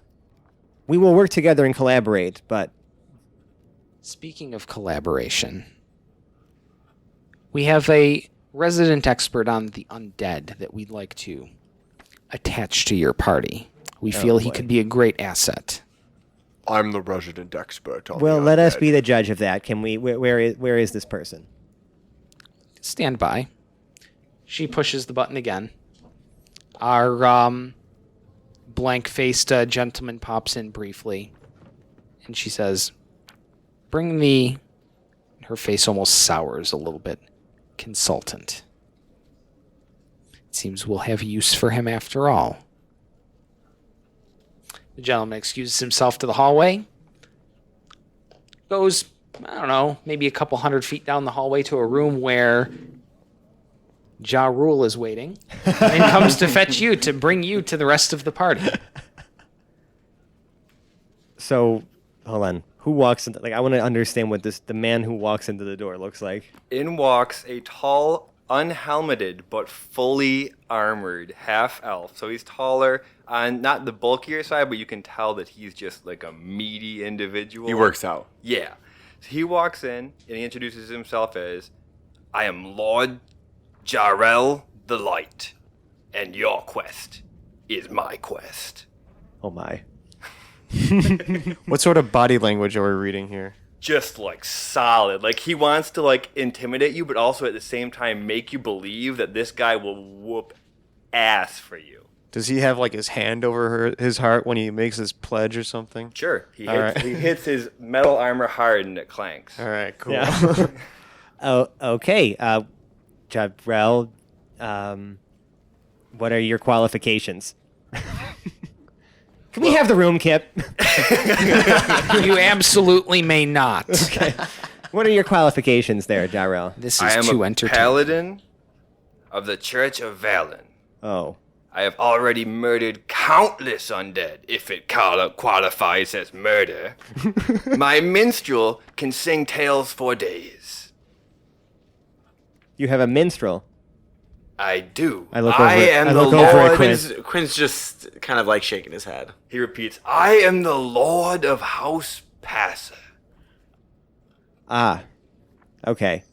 C: We will work together and collaborate, but
A: Speaking of collaboration, we have a resident expert on the undead that we'd like to attach to your party. We feel he
C: boy.
A: could be a great asset.
B: I'm the resident expert. On
C: well,
B: the
C: let us
B: undead.
C: be the judge of that. Can we? Where is this person?
A: Stand by. She pushes the button again. Our blank-faced gentleman pops in briefly, and she says, "Bring the..." Her face almost sours a little bit. "Consultant. It seems we'll have use for him after all." The gentleman excuses himself to the hallway. Goes, I don't know, maybe a couple 100 feet down the hallway to a room where Ja Rule is waiting and comes to fetch you to bring you to the rest of the party.
C: So, hold on. Who walks into? Like, I want to understand what the man who walks into the door looks like.
F: In walks a tall, unhelmeted, but fully armored half-elf. So he's taller on not the bulkier side, but you can tell that he's just like a meaty individual.
B: He works out.
F: Yeah. So he walks in and he introduces himself as, "I am Lord Jarrell the Light, and your quest is my quest."
C: Oh my.
E: What sort of body language are we reading here?
F: Just like solid. Like he wants to like intimidate you, but also at the same time make you believe that this guy will whoop ass for you.
E: Does he have like his hand over his heart when he makes his pledge or something?
F: Sure. He
E: All
F: hits,
E: right.
F: he hits his metal armor hard and it clanks.
E: All right, cool.
C: Yeah. Oh, okay. Jabrel, what are your qualifications? Can we have the room, Kip?
A: You absolutely may not.
C: Okay. What are your qualifications there, Jarrell?
A: This
F: I
A: is
F: am
A: too
F: a
A: entertaining.
F: paladin of the Church of Valen.
C: Oh.
F: I have already murdered countless undead, if it qualifies as murder. My minstrel can sing tales for days.
C: You have a minstrel.
F: I do.
C: I look
F: I
C: over-
F: am
C: I
F: the
C: look over at
F: Lord.
C: Quinn.
D: Quinn's just kind of like shaking his head.
F: He repeats, I am the Lord of House Passer.
C: Ah. Okay.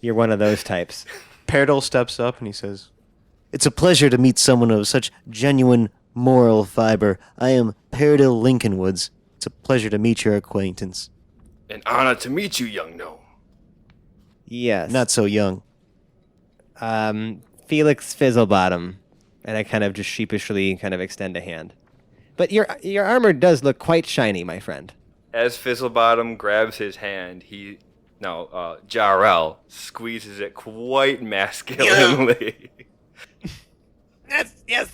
C: You're one of those types.
E: Peridot steps up and he says,
G: It's a pleasure to meet someone of such genuine moral fiber. I am Peridot Lincolnwoods. It's a pleasure to meet your acquaintance.
F: An honor to meet you, young gnome.
C: Yes.
G: Not so young.
C: Felix Fizzlebottom. And I kind of just sheepishly kind of extend a hand. But your armor does look quite shiny, my friend.
F: As Fizzlebottom grabs his hand, Jarrell squeezes it quite masculinely.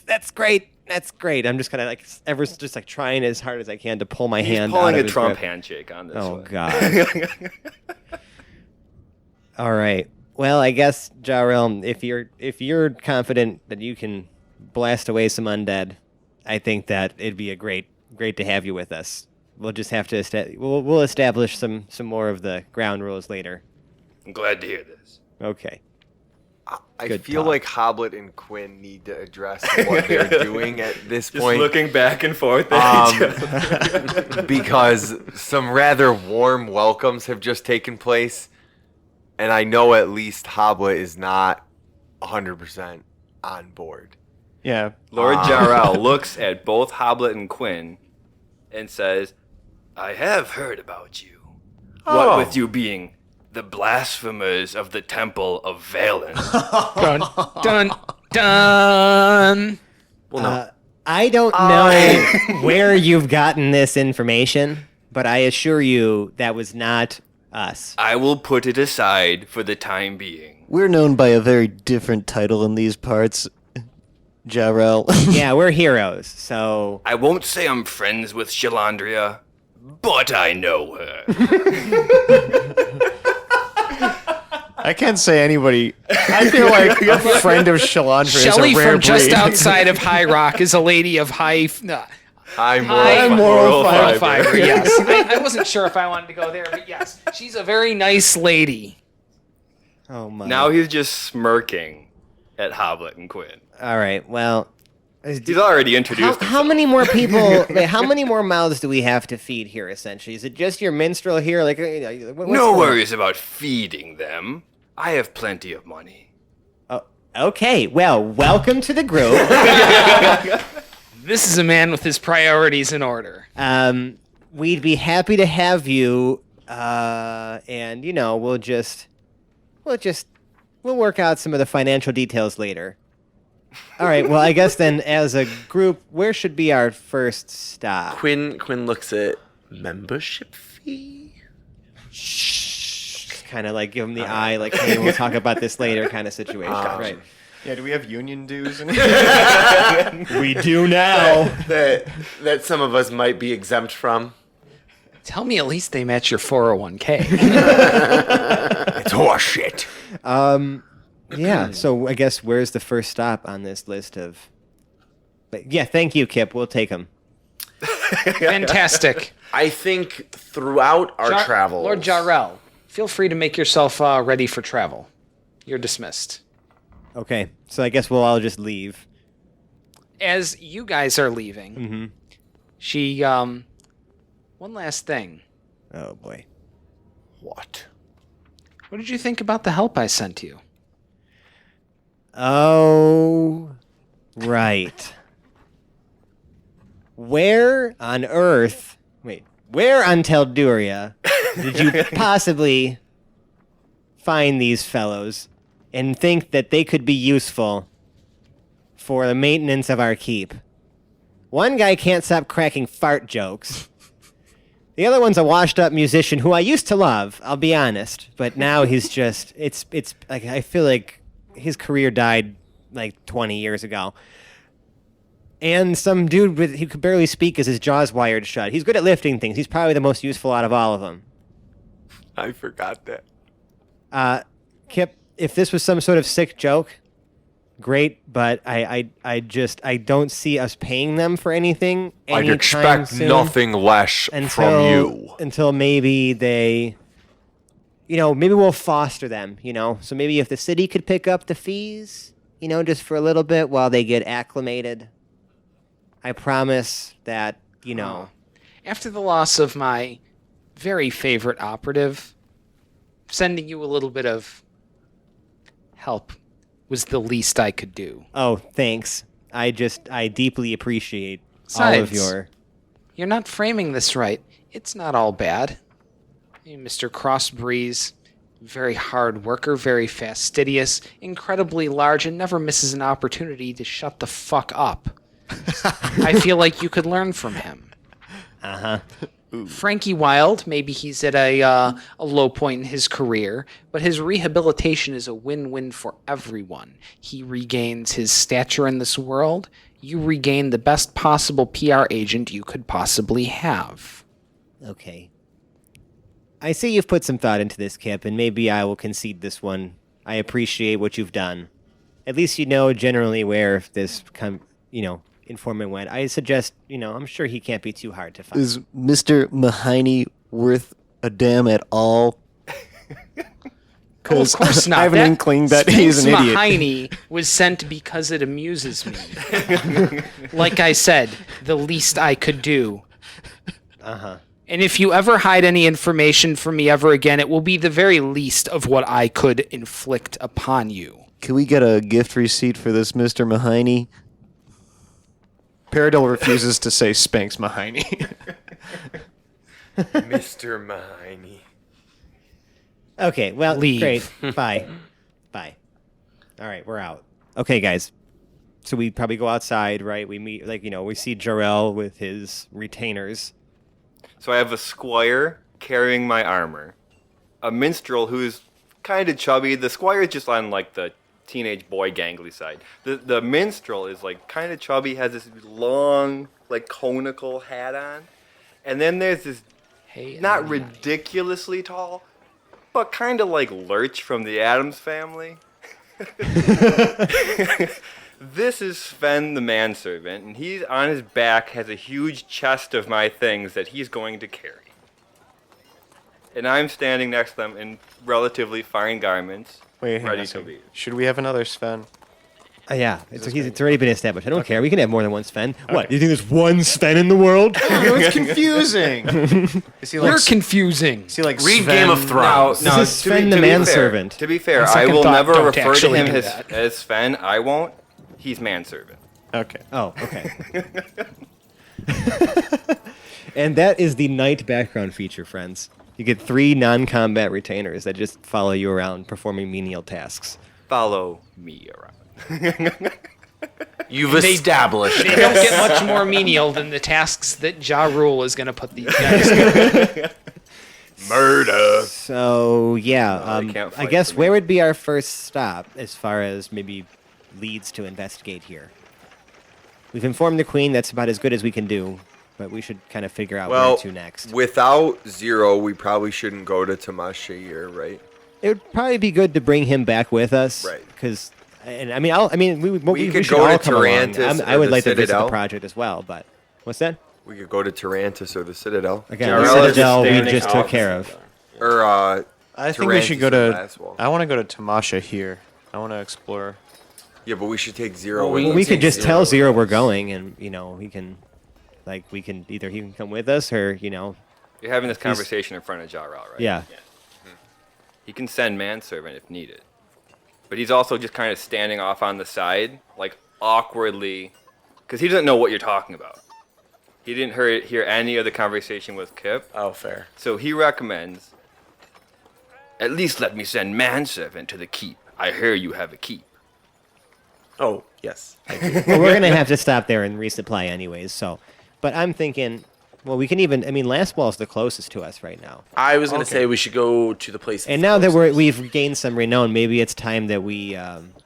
C: That's great. That's great. I'm just kind of like trying as hard as I can to pull my
F: He's
C: hand
F: pulling
C: out
F: a
C: of his
F: Trump
C: grip.
F: handshake on this
C: Oh
F: one.
C: God. All right. Well, I guess Jarrell, if you're confident that you can blast away some undead, I think that it'd be great to have you with us. We'll just have to we'll establish some more of the ground rules later.
F: I'm glad to hear this.
C: Okay.
B: I
C: Good
B: feel
C: talk.
B: like Hoblet and Quinn need to address what they're doing at this
F: Just
B: point.
F: looking back and forth at each other.
B: Because some rather warm welcomes have just taken place, and I know at least Hoblet is not 100% on board.
E: yeah,
F: Lord Jarrell looks at both Hoblet and Quinn and says, I have heard about you.
B: Oh.
F: What with you being the blasphemers of the Temple of Valen.
A: Dun, dun.
C: I don't know where you've gotten this information, but I assure you that was not Us.
F: I will put it aside for the time being.
G: We're known by a very different title in these parts. Jarrell.
C: Yeah, we're heroes, so...
F: I won't say I'm friends with Shalandria, but I know her.
E: I can't say anybody. I feel like a friend of Shalandra is
A: Shelly
E: a rare
A: from just
E: breed.
A: outside of High Rock is a lady of high
B: High
A: moral
B: fiber.
A: fiber. Yes, I wasn't sure if I wanted to go there, but yes, she's a very nice lady.
C: Oh, my.
F: Now he's just smirking at Hoblet and Quinn.
C: All right, well...
F: He's already introduced
C: How many more people... like, how many more mouths do we have to feed here, essentially? Is it just your minstrel here? Like, what's
F: No
C: going on?
F: worries about feeding them. I have plenty of money.
C: Oh, okay, well, welcome to the group.
A: This is a man with his priorities in order.
C: We'd be happy to have you, and, we'll work out some of the financial details later. All right, well, I guess then, as a group, where should be our first stop?
D: Quinn looks at membership fee.
C: Kind of like give him the eye, like, hey, we'll talk about this later kind of situation, right?
E: Yeah, do we have union dues?
C: We do now.
B: That some of us might be exempt from.
A: Tell me at least they match your 401k.
B: It's horseshit.
C: Yeah, so I guess where's the first stop on this list of... But yeah, thank you, Kip. We'll take them.
A: Fantastic.
B: I think throughout our travels,
A: Lord Jarrell, feel free to make yourself ready for travel. You're dismissed.
C: Okay, so I guess we'll all just leave.
A: As you guys are leaving, she, one last thing.
C: Oh, boy.
B: What?
A: What did you think about the help I sent you?
C: Oh, right. Where on Telduria did you possibly find these fellows and think that they could be useful for the maintenance of our keep? One guy can't stop cracking fart jokes. The other one's a washed-up musician who I used to love, I'll be honest, but now he's just, it's like, I feel like his career died like 20 years ago. And some dude who could barely speak as his jaw's wired shut. He's good at lifting things. He's probably the most useful out of all of them.
B: I forgot that.
C: Kip, if this was some sort of sick joke, great, but I don't see us paying them for anything
B: I'd
C: anytime
B: expect
C: soon
B: nothing less from you.
C: until maybe they... maybe we'll foster them, So maybe if the city could pick up the fees, just for a little bit while they get acclimated. I promise that,
A: After the loss of my very favorite operative, sending you a little bit of help was the least I could do.
C: Oh, thanks. I deeply appreciate all of
A: Besides,
C: your...
A: You're not framing this right. It's not all bad. Mr. Crossbreeze, very hard worker, very fastidious, incredibly large, and never misses an opportunity to shut the fuck up. I feel like you could learn from him.
C: Uh-huh.
A: Frankie Wilde, maybe he's at a low point in his career, but his rehabilitation is a win-win for everyone. He regains his stature in this world. You regain the best possible PR agent you could possibly have.
C: Okay. I see you've put some thought into this, Kip, and maybe I will concede this one. I appreciate what you've done. At least you know generally where this, informant went. I suggest, I'm sure he can't be too hard to find.
G: Is Mr. Mahoney worth a damn at all?
A: Oh, of course not.
E: I have an inkling that he's an idiot.
A: Mahoney was sent because it amuses me. Like I said, the least I could do.
C: Uh-huh.
A: And if you ever hide any information from me ever again, it will be the very least of what I could inflict upon you.
G: Can we get a gift receipt for this, Mr. Mahoney?
E: Paradil refuses to say Spanx Mahoney.
B: Mr. Mahoney.
C: Okay, well,
A: Leave.
C: Great. Bye. Bye. All right, we're out. Okay, guys. So we probably go outside, right? We meet, we see Jarrell with his retainers.
F: So I have a squire carrying my armor. a minstrel who's kind of chubby. The squire's just on like the teenage boy gangly side. The minstrel is like kind of chubby, has this long like conical hat on, and then there's this not ridiculously tall, but kind of like Lurch from the Addams Family. This is Sven the manservant, and he's on his back has a huge chest of my things that he's going to carry. And I'm standing next to them in relatively fine garments,
E: Wait, hang on
F: ready
E: a
F: to
E: second.
F: leave.
E: Should we have another Sven?
C: Yeah, it's already been established. I don't care. We can have more than one Sven. What? You think there's one Sven in the world?
E: Oh, it's confusing. Is he
A: You're confusing.
E: Is he like
B: Read
E: Sven?
B: Game of Thrones.
C: This is Sven the manservant.
F: To be fair,
A: On
F: I
A: second
F: will
A: thought,
F: never
A: don't
F: refer to
A: actually
F: him
A: do
F: as,
A: that.
F: as Sven. I won't. He's manservant.
E: Okay.
C: Oh, okay. And that is the night background feature, friends. You get 3 non-combat retainers that just follow you around performing menial tasks.
F: Follow me around.
B: You've established.
A: They don't get much more menial than the tasks that Ja Rule is going to put these guys through.
B: Murder.
C: So, yeah,
F: they can't
C: I
F: fight
C: guess
F: for me.
C: where would be our first stop as far as maybe leads to investigate here? We've informed the Queen that's about as good as we can do, but we should kind of figure out
B: Well,
C: where to next.
B: without Zero, we probably shouldn't go to Tamashir, right?
C: It would probably be good to bring him back with us,
B: Right.
C: Because, and I mean, we
B: could
C: should
B: go
C: all
B: to
C: come along.
B: Tarantus
C: I
B: or
C: would
B: the
C: like to visit the
B: Citadel.
C: project as well, but what's that?
B: We could go to Tarantus or the Citadel.
C: Again,
F: Jarrell
C: the
F: is
C: Citadel we
F: standing
C: just took
F: out.
C: care of.
B: Or
E: I think we should go
B: Tarantus or
E: to.
B: Laswell.
E: I want to go to Tamasha here. I want to explore.
B: Yeah, but we should take Zero.
D: Well,
B: with
D: we
B: us.
C: We could just tell Zero
D: with
C: we're
D: us.
C: going, and he can, either he can come with us, or
F: You're having this conversation in front of Jarrell, right?
C: yeah.
F: He can send manservant if needed. But he's also just kind of standing off on the side, like awkwardly, because he doesn't know what you're talking about. He didn't hear any of the conversation with Kip,
D: Oh, fair.
F: so he recommends, at least let me send manservant to the keep. I hear you have a keep.
D: Oh, yes.
C: Well, we're gonna have to stop there and resupply anyways. So, but I'm thinking, well, we can even. I mean, Last Wall's the closest to us right now.
D: I was going to say we should go to the place.
C: And now that we've gained some renown, maybe it's time that we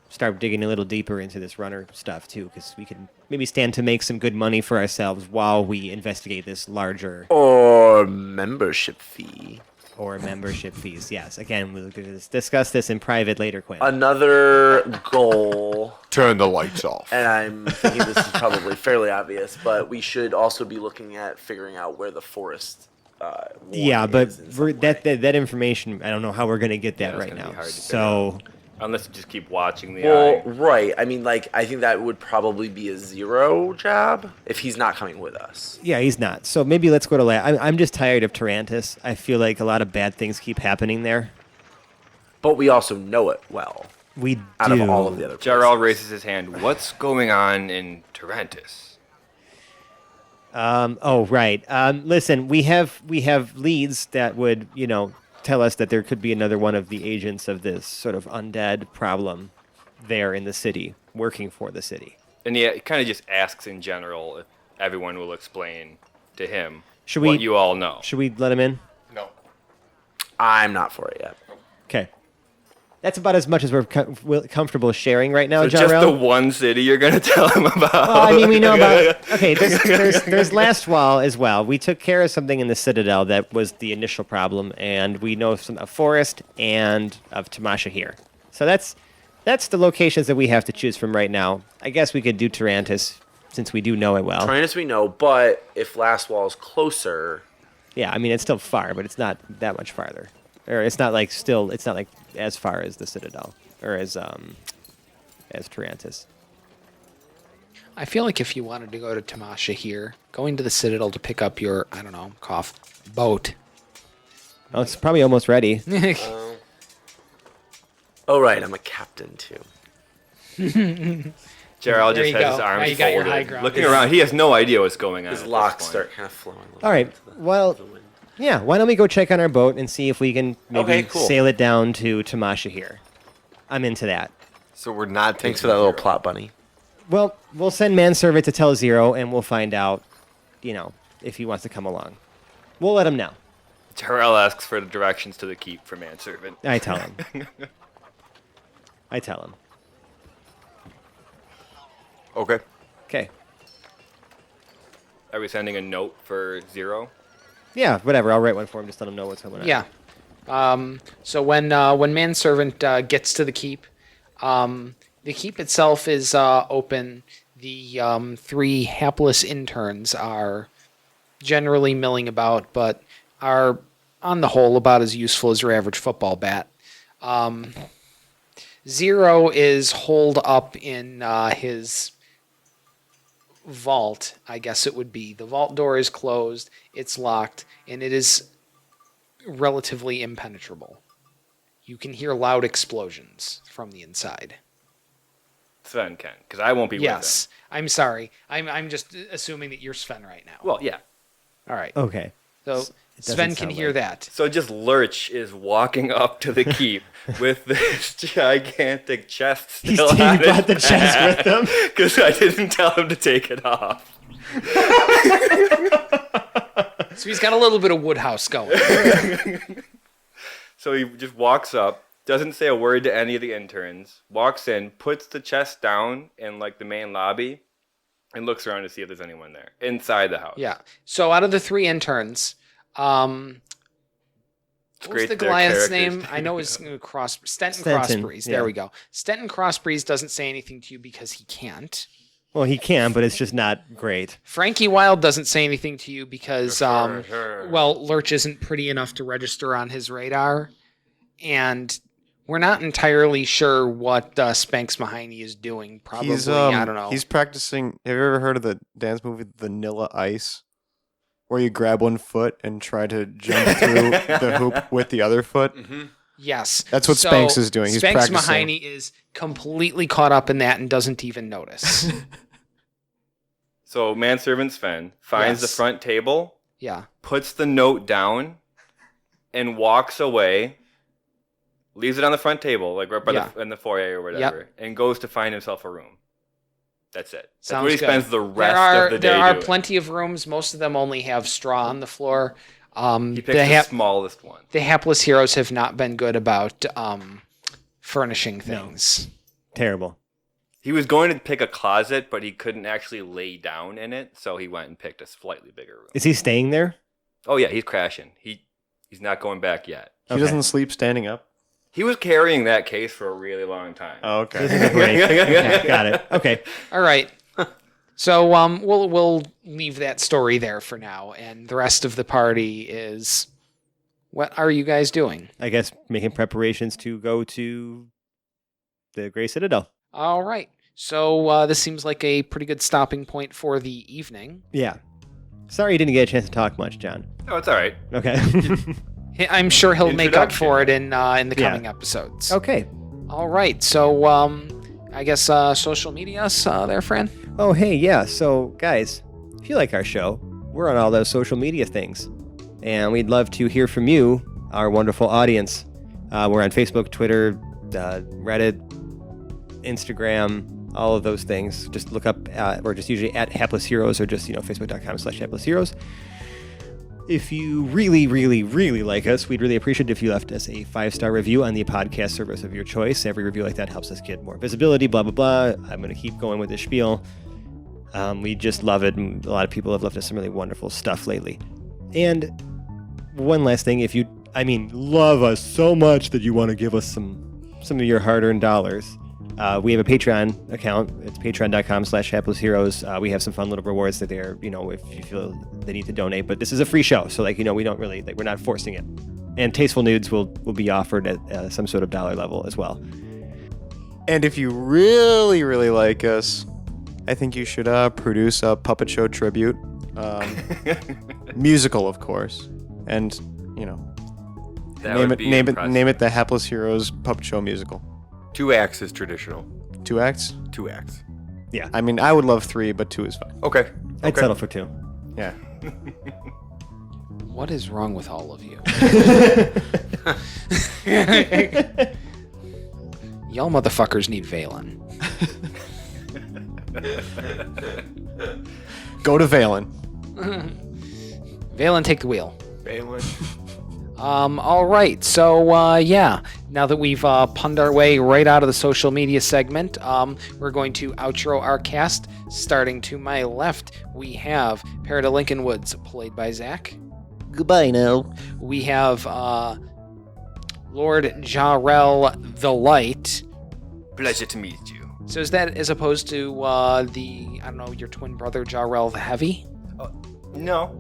C: start digging a little deeper into this runner stuff too, because we can maybe stand to make some good money for ourselves while we investigate this larger
D: Or membership fee.
C: or membership fees. Yes, again, we'll discuss this in private later, Quinn.
D: Another goal,
B: Turn the lights off.
D: and I'm thinking this is probably fairly obvious, but we should also be looking at figuring out where the forest.
C: Yeah,
D: ward
C: but
D: is in some
C: that
D: way.
C: information, I don't know how we're gonna get that
F: Yeah, it's
C: right
F: gonna be
C: now.
F: hard to figure
C: So.
F: Unless you just keep watching the
D: Well,
F: eye.
D: right. I mean, like, I think that would probably be a Zero job if he's not coming with us.
C: Yeah, he's not. So maybe let's go to I'm just tired of Tarantus. I feel like a lot of bad things keep happening there.
D: But we also know it well
C: We
D: out
C: do.
D: of all of the other places.
F: Jarrell raises his hand. What's going on in Tarantus?
C: Oh, right. Listen, we have leads that would, tell us that there could be another one of the agents of this sort of undead problem there in the city, working for the city.
F: And he kind of just asks in general if everyone will explain to him
C: Should
F: what
C: we-
F: you all know.
C: Should we let him in?
B: No.
D: I'm not for it yet.
C: Okay. That's about as much as we're comfortable sharing right now,
F: So just the
C: Jarrell.
F: one city you're going to tell him about.
C: Well, I mean, we know about. Okay, there's Last Wall as well. We took care of something in the Citadel that was the initial problem, and we know of Forest and of Tamasha here. So that's the locations that we have to choose from right now. I guess we could do Tarantus since we do know it well.
D: Trinus we know, but if Last Wall is closer,
C: Yeah, I mean it's still far, but it's not that much farther. Or it's not like as far as the Citadel or as Tarantus.
A: I feel like if you wanted to go to Tamasha here, going to the Citadel to pick up your, boat.
C: Oh, it's probably almost ready.
D: oh right, I'm a captain too.
F: Jarrell
A: There
F: just
A: you
F: has
A: go.
F: his
A: Now
F: arms
A: you got your
F: folded,
A: high ground.
F: looking around. He has no idea what's going on.
D: His
F: at this
D: locks
F: point.
D: start kind of flowing. a little
C: All right.
D: bit to the-
C: Well,
D: to the wind.
C: yeah. Why don't we go check on our boat and see if we can maybe
D: Okay, cool.
C: sail it down to Tamasha here? I'm into that.
B: So we're not
D: Thanks for
B: taking
D: that little
B: Zero.
D: plot, bunny.
C: Well, we'll send manservant to tell Zero, and we'll find out, if he wants to come along. We'll let him know.
F: Terrell asks for the directions to the keep for manservant.
C: I tell him. I tell him.
B: Okay.
C: Okay.
F: Are we sending a note for Zero?
C: Yeah, whatever. I'll write one for him. Just let him know what's going on.
A: Yeah. So when manservant gets to the keep itself is open. The 3 hapless interns are generally milling about, but are on the whole about as useful as your average football bat. Zero is holed up in his vault, I guess it would be. The vault door is closed, it's locked, and it is relatively impenetrable. You can hear loud explosions from the inside.
F: Sven can, because I won't be
A: Yes, I'm sorry. I'm just assuming that you're Sven right now.
F: with him. Well, yeah.
A: All right.
C: Okay.
A: So
C: doesn't
A: Sven can
C: sound
A: hear
C: like-
A: that.
F: So just Lurch is walking up to the keep with this gigantic chest still
C: He
F: on
C: brought the chest with him.
F: because I didn't tell him to take it off.
A: So he's got a little bit of Woodhouse going.
F: So he just walks up, doesn't say a word to any of the interns, walks in, puts the chest down in like the main lobby, and looks around to see if there's anyone there inside the house.
A: Yeah. So out of the 3 interns, what was
F: great
A: the
F: that their
A: Goliath's
F: characters-
A: name? I know it's Stenton
C: Stenton,
A: Crossbreeze.
C: yeah.
A: There we go. Stenton Crossbreeze doesn't say anything to you because he can't.
C: Well, he can, but it's just not great.
A: Frankie Wilde doesn't say anything to you because, well, Lurch isn't pretty enough to register on his radar. And we're not entirely sure what Spanx Mahoney is doing. Probably, I don't know.
E: He's practicing. Have you ever heard of the dance movie Vanilla Ice? Where you grab one foot and try to jump through the hoop with the other foot?
A: Yes.
E: That's what Spanx is doing. He's
A: Spanx
E: practicing.
A: Mahoney is completely caught up in that and doesn't even notice.
F: So manservant Sven finds the
A: Yes.
F: front table,
A: Yeah.
F: puts the note down, and walks away. Leaves it on the front table, like right by
A: Yeah.
F: in the foyer or whatever, and goes to find himself a room. That's it. That's
A: Sounds
F: what he
A: good.
F: spends the rest of the day
A: There are
F: doing.
A: plenty of rooms. Most of them only have straw on the floor.
F: He picks the smallest one.
A: the hapless heroes have not been good about furnishing things.
C: Terrible.
F: He was going to pick a closet, but he couldn't actually lay down in it, so he went and picked a slightly bigger room.
C: Is he staying there?
F: Oh yeah, he's crashing. He's not going back yet.
E: He
C: Okay.
E: doesn't sleep standing up.
F: He was carrying that case for a really long time.
E: Oh, okay.
C: Great. Okay, got it. Okay.
A: All right. So we'll leave that story there for now, and the rest of the party is. What are you guys doing?
C: I guess making preparations to go to the Grey Citadel.
A: All right. So this seems like a pretty good stopping point for the evening.
C: Yeah. Sorry you didn't get a chance to talk much, John.
F: Oh, it's all right.
C: Okay.
A: I'm sure he'll make up
F: Introduction.
A: for it in the
C: Yeah.
A: coming episodes.
C: Okay.
A: All right. So I guess social media there, Fran.
C: Oh, hey, yeah. So, guys, if you like our show, we're on all those social media things. And we'd love to hear from you, our wonderful audience. We're on Facebook, Twitter, Reddit, Instagram, all of those things. Just look up, we're just usually at Hapless Heroes or just, facebook.com/Hapless Heroes. If you really, really, really like us, we'd really appreciate it if you left us a 5-star review on the podcast service of your choice. Every review like that helps us get more visibility, blah, blah, blah. I'm going to keep going with this spiel. We just love it, and a lot of people have left us some really wonderful stuff lately. And one last thing, if you, love us so much that you want to give us some of your hard-earned dollars, we have a Patreon account. It's patreon.com/Hapless Heroes. We have some fun little rewards that they're, if you feel they need to donate. But this is a free show, so we don't really, we're not forcing it. And Tasteful Nudes will be offered at some sort of dollar level as well.
E: And if you really, really like us, I think you should produce a puppet show tribute. Musical, of course. And,
F: That
E: name
F: would
E: it,
F: be
E: name
F: impressive.
E: it, name it the Hapless Heroes Puppet Show Musical.
B: 2 acts is traditional.
E: 2 acts?
B: 2 acts.
E: I would love 3, but 2 is fine.
B: Okay.
C: I'd settle for 2.
E: Yeah.
A: What is wrong with all of you? Y'all motherfuckers need Valen.
E: Go to Valen.
A: Valen, take the wheel.
B: Balin.
A: All right, so yeah, now that we've punned our way right out of the social media segment, we're going to outro our cast. Starting to my left, we have Parada Lincoln Woods, played by Zach.
G: Goodbye now.
A: We have Lord Jarrell the Light.
F: Pleasure to meet you.
A: So is that as opposed to your twin brother Jarrell the Heavy?
F: No,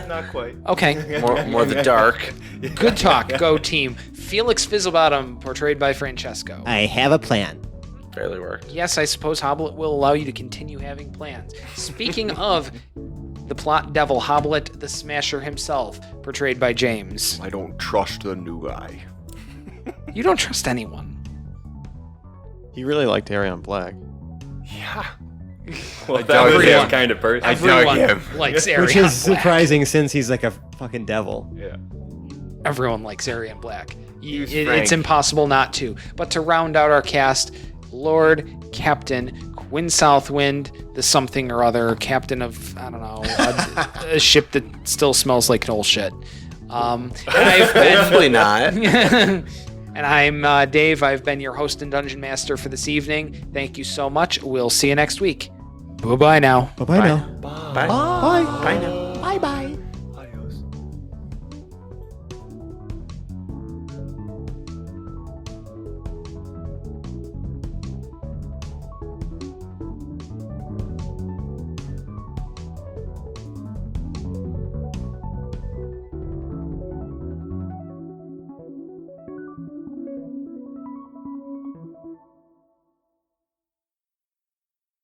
F: not quite.
A: Okay.
B: More the dark.
A: Good talk. Go team. Felix Fizzlebottom, portrayed by Francesco.
C: I have a plan.
B: Barely worked.
A: Yes, I suppose Hoblet will allow you to continue having plans. Speaking of the plot devil Hoblet, the Smasher himself, portrayed by James.
B: I don't trust the new guy.
A: You don't trust anyone.
E: He really liked Arion Black.
B: Yeah.
F: Well, that was
A: Everyone-
F: his kind of person.
B: I dug
A: Everyone
B: him.
A: likes
C: Which
A: Arion
C: is
A: Black.
C: surprising since he's like a fucking devil.
F: Yeah.
A: Everyone likes Arion Black.
B: Use
A: It's
B: Frank.
A: impossible not to. But to round out our cast, Lord Captain Quinn Southwind, the something or other, captain of, I don't know, a ship that still smells like old shit. And I've been,
B: Hopefully not.
A: and I'm Dave. I've been your host and dungeon master for this evening. Thank you so much. We'll see you next week. Bye-bye now.
C: Bye-bye now.
B: Bye. Bye now.
C: Bye-bye.